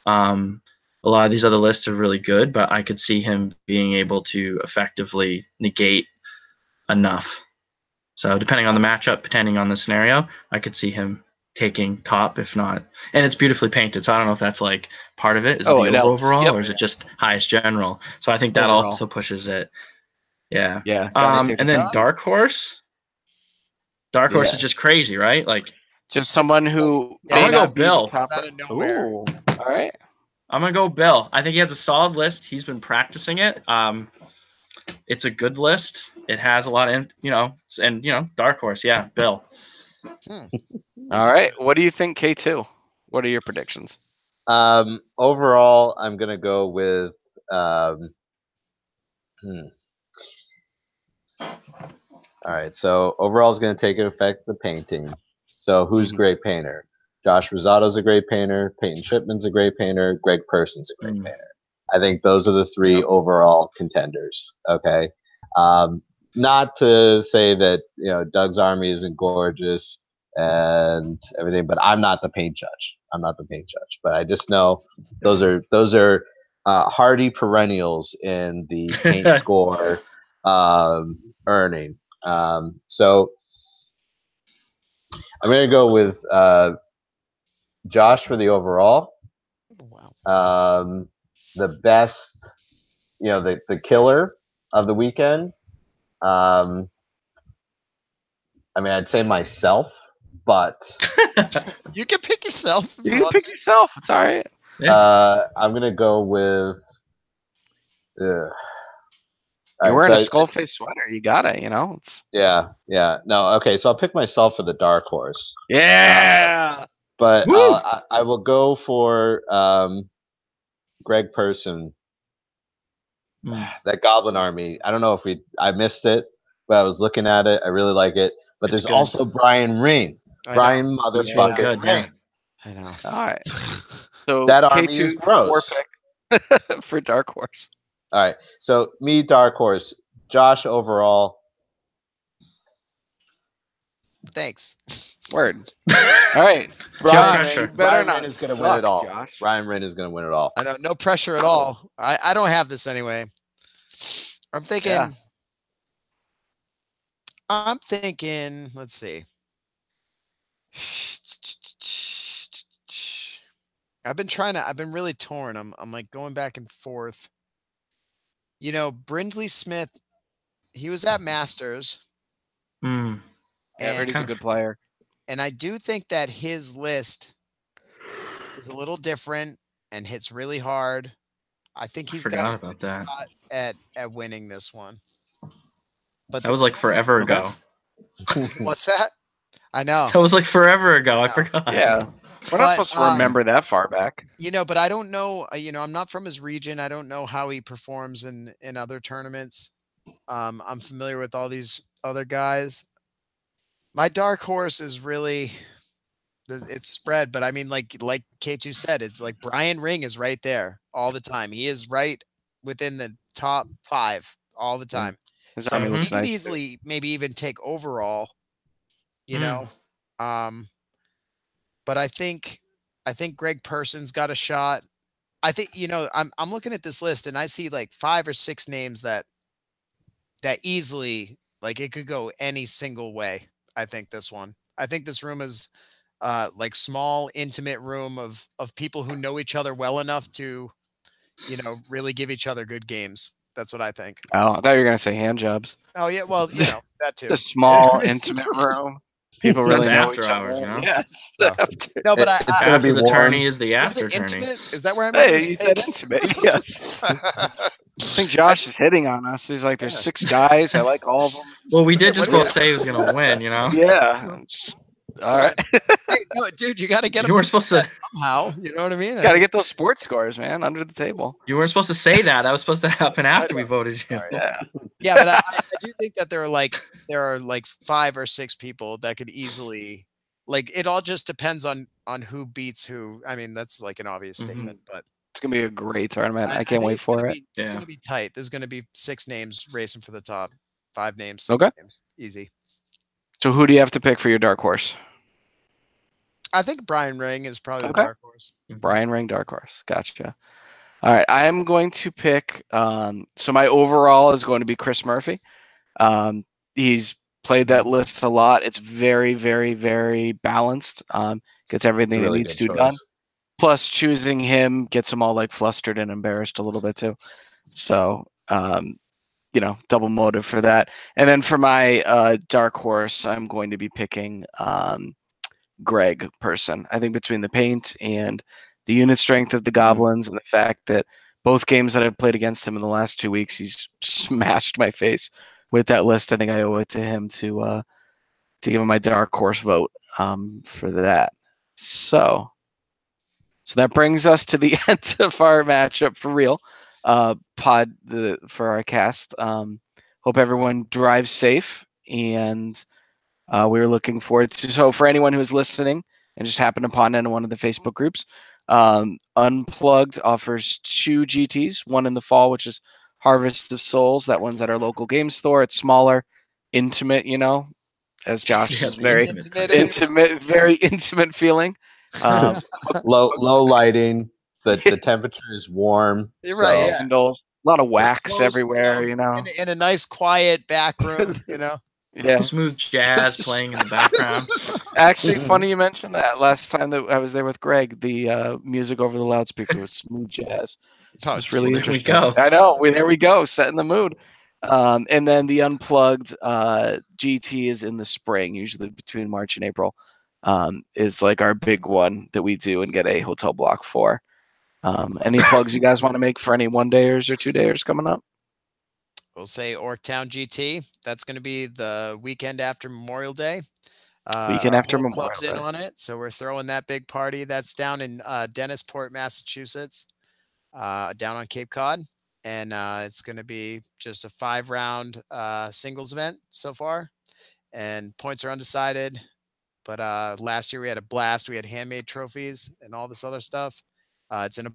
A lot of these other lists are really good, but I could see him being able to effectively negate enough. So depending on the matchup, depending on the scenario, I could see him taking top, if not. And it's beautifully painted, so I don't know if that's like part of it. Is it the overall, or is it just highest general? So I think that also pushes it. Yeah. Yeah. And then Dark Horse. Dark Horse is just crazy, right? Like just someone who I'm gonna go Bill. Out of nowhere. Ooh. All right. I'm gonna go Bill. I think he has a solid list. He's been practicing it. It's a good list. It has a lot of, Dark Horse. Yeah, Bill. All right. What do you think, K2? What are your predictions? Overall, I'm gonna go with. All right. So overall is going to take effect the painting. So who's great painter? Josh Rosado's a great painter. Peyton Shipman's a great painter. Greg Person's a great painter. I think those are the three overall contenders. Okay. Not to say that Doug's Army isn't gorgeous and everything, but I'm not the paint judge. But I just know those are hardy perennials in the paint score earning. So I'm gonna go with Josh for the overall. Wow. The best, the killer of the weekend. I mean, I'd say myself, but you can pick yourself. You can pick yourself. It's all right. I'm gonna go with. You're wearing a skull face sweater. You gotta, It's... Yeah. No, okay. So I'll pick myself for the Dark Horse. Yeah. But I will go for Greg Person. That Goblin Army. I don't know if I missed it, but I was looking at it. I really like it. But there's also Brian Ring. Brian motherfucking Ring. I know. All right. So that army is gross. For Dark Horse. All right. So me, Dark Horse. Josh overall. Thanks. Word. All right. Brian Wren is going to win it all. Josh. Brian Wren is going to win it all. I know. No pressure at all. I don't have this anyway. I'm thinking. Let's see. I've been really torn. I'm like going back and forth. Brindley Smith, he was at Masters. Yeah, he's a good player. And I do think that his list is a little different and hits really hard. I think he's got about that at winning this one. But that was like forever ago. What's that? I know. That was like forever ago. I forgot. Yeah. We're not supposed to remember that far back. But I don't know. I'm not from his region. I don't know how he performs in other tournaments. I'm familiar with all these other guys. My Dark Horse is really, it's spread. But I mean, like K2 said, it's like Brian Ring is right there all the time. He is right within the top 5 all the time. So he could easily maybe even take overall. But I think Greg Person's got a shot. I think I'm looking at this list and I see like 5 or 6 names that easily, like, it could go any single way. I think this room is like small, intimate room of people who know each other well enough to really give each other good games. That's what I think. Oh, I thought you were gonna say hand jobs. Oh yeah, well that too. The small, intimate room. People really know after hours, Yes. No, but it's gonna be the tourney is the after is it tourney. Intimate? Is that where I'm Hey, you said intimate. Yes. I think Josh is hitting on us. He's like, there's 6 guys. I like all of them. Well, we did just both say he was gonna win. Yeah. All right. Hey, no, dude, you got to get. You weren't supposed to somehow. You know what I mean? Got to get those sports scores, man, under the table. You weren't supposed to say that. That was supposed to happen after we voted you. Yeah. Yeah, but I do think that there are like 5 or 6 people that could easily like it all just depends on who beats who. I mean, that's like an obvious Mhm. statement, but It's gonna be a great tournament. I can't think wait it's gonna for it. be it's Yeah. gonna be tight. There's gonna be 6 names racing for the top. 5 names, 6 Okay. names, easy. So who do you have to pick for your dark horse? I think Brian Ring is probably the Okay. dark horse. Brian Ring, dark horse. Gotcha. All right, I am going to pick. So my overall is going to be Chris Murphy. He's played that list a lot. It's very, very, very balanced. Gets It's a everything it really needs good to done. choice. Plus, choosing him gets them all like flustered and embarrassed a little bit too. So, double motive for that. And then for my dark horse, I'm going to be picking Greg Person. I think between the paint and the unit strength of the Goblins and the fact that both games that I've played against him in the last 2 weeks, he's smashed my face with that list. I think I owe it to him to give him my dark horse vote for that. So that brings us to the end of our matchup for real for our cast. Hope everyone drives safe, and we're looking forward to. So for anyone who's listening and just happened upon in one of the Facebook groups, Unplugged offers 2 GTs, one in the fall, which is Harvest of Souls. That one's at our local game store. It's smaller, intimate, as Josh Yeah, was the very Intimate. very intimate feeling. Low lighting. The temperature is warm. You're right, so- yeah. Candles, a lot of wax Close, everywhere, in a nice quiet back room, Yeah. Smooth jazz playing in the background. Actually, funny you mentioned that. Last time that I was there with Greg, the music over the loudspeaker was smooth jazz. Oh, It's really there we interesting. go. I know. There we go. Setting the mood. And then the Unplugged GT is in the spring, usually between March and April. Is like our big one that we do and get a hotel block for. Any plugs you guys want to make for any 1-dayers or 2-dayers coming up? We'll say Orktown GT. That's going to be the weekend after Memorial Day. Weekend our after whole Memorial club's in Day. on it, so we're throwing that big party. That's down in Dennisport, Massachusetts, down on Cape Cod, and it's going to be just a 5-round singles event so far, and points are undecided. But last year we had a blast. We had handmade trophies and all this other stuff. It's in a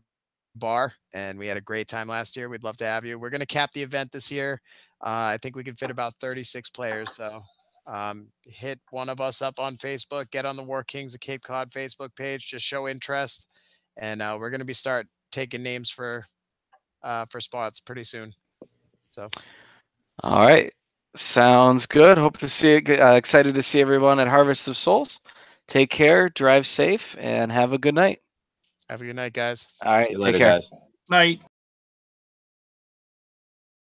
bar, and we had a great time last year. We'd love to have you. We're going to cap the event this year. I think we can fit about 36 players. So hit one of us up on Facebook, get on the War Kings of Cape Cod Facebook page, just show interest. And we're going to be start taking names for spots pretty soon. So. All right. Sounds good. Hope to see it. Excited to see everyone at Harvest of Souls. Take care, drive safe, and have a good night. Have a good night, guys. All right. See you Take later, care. guys. Night.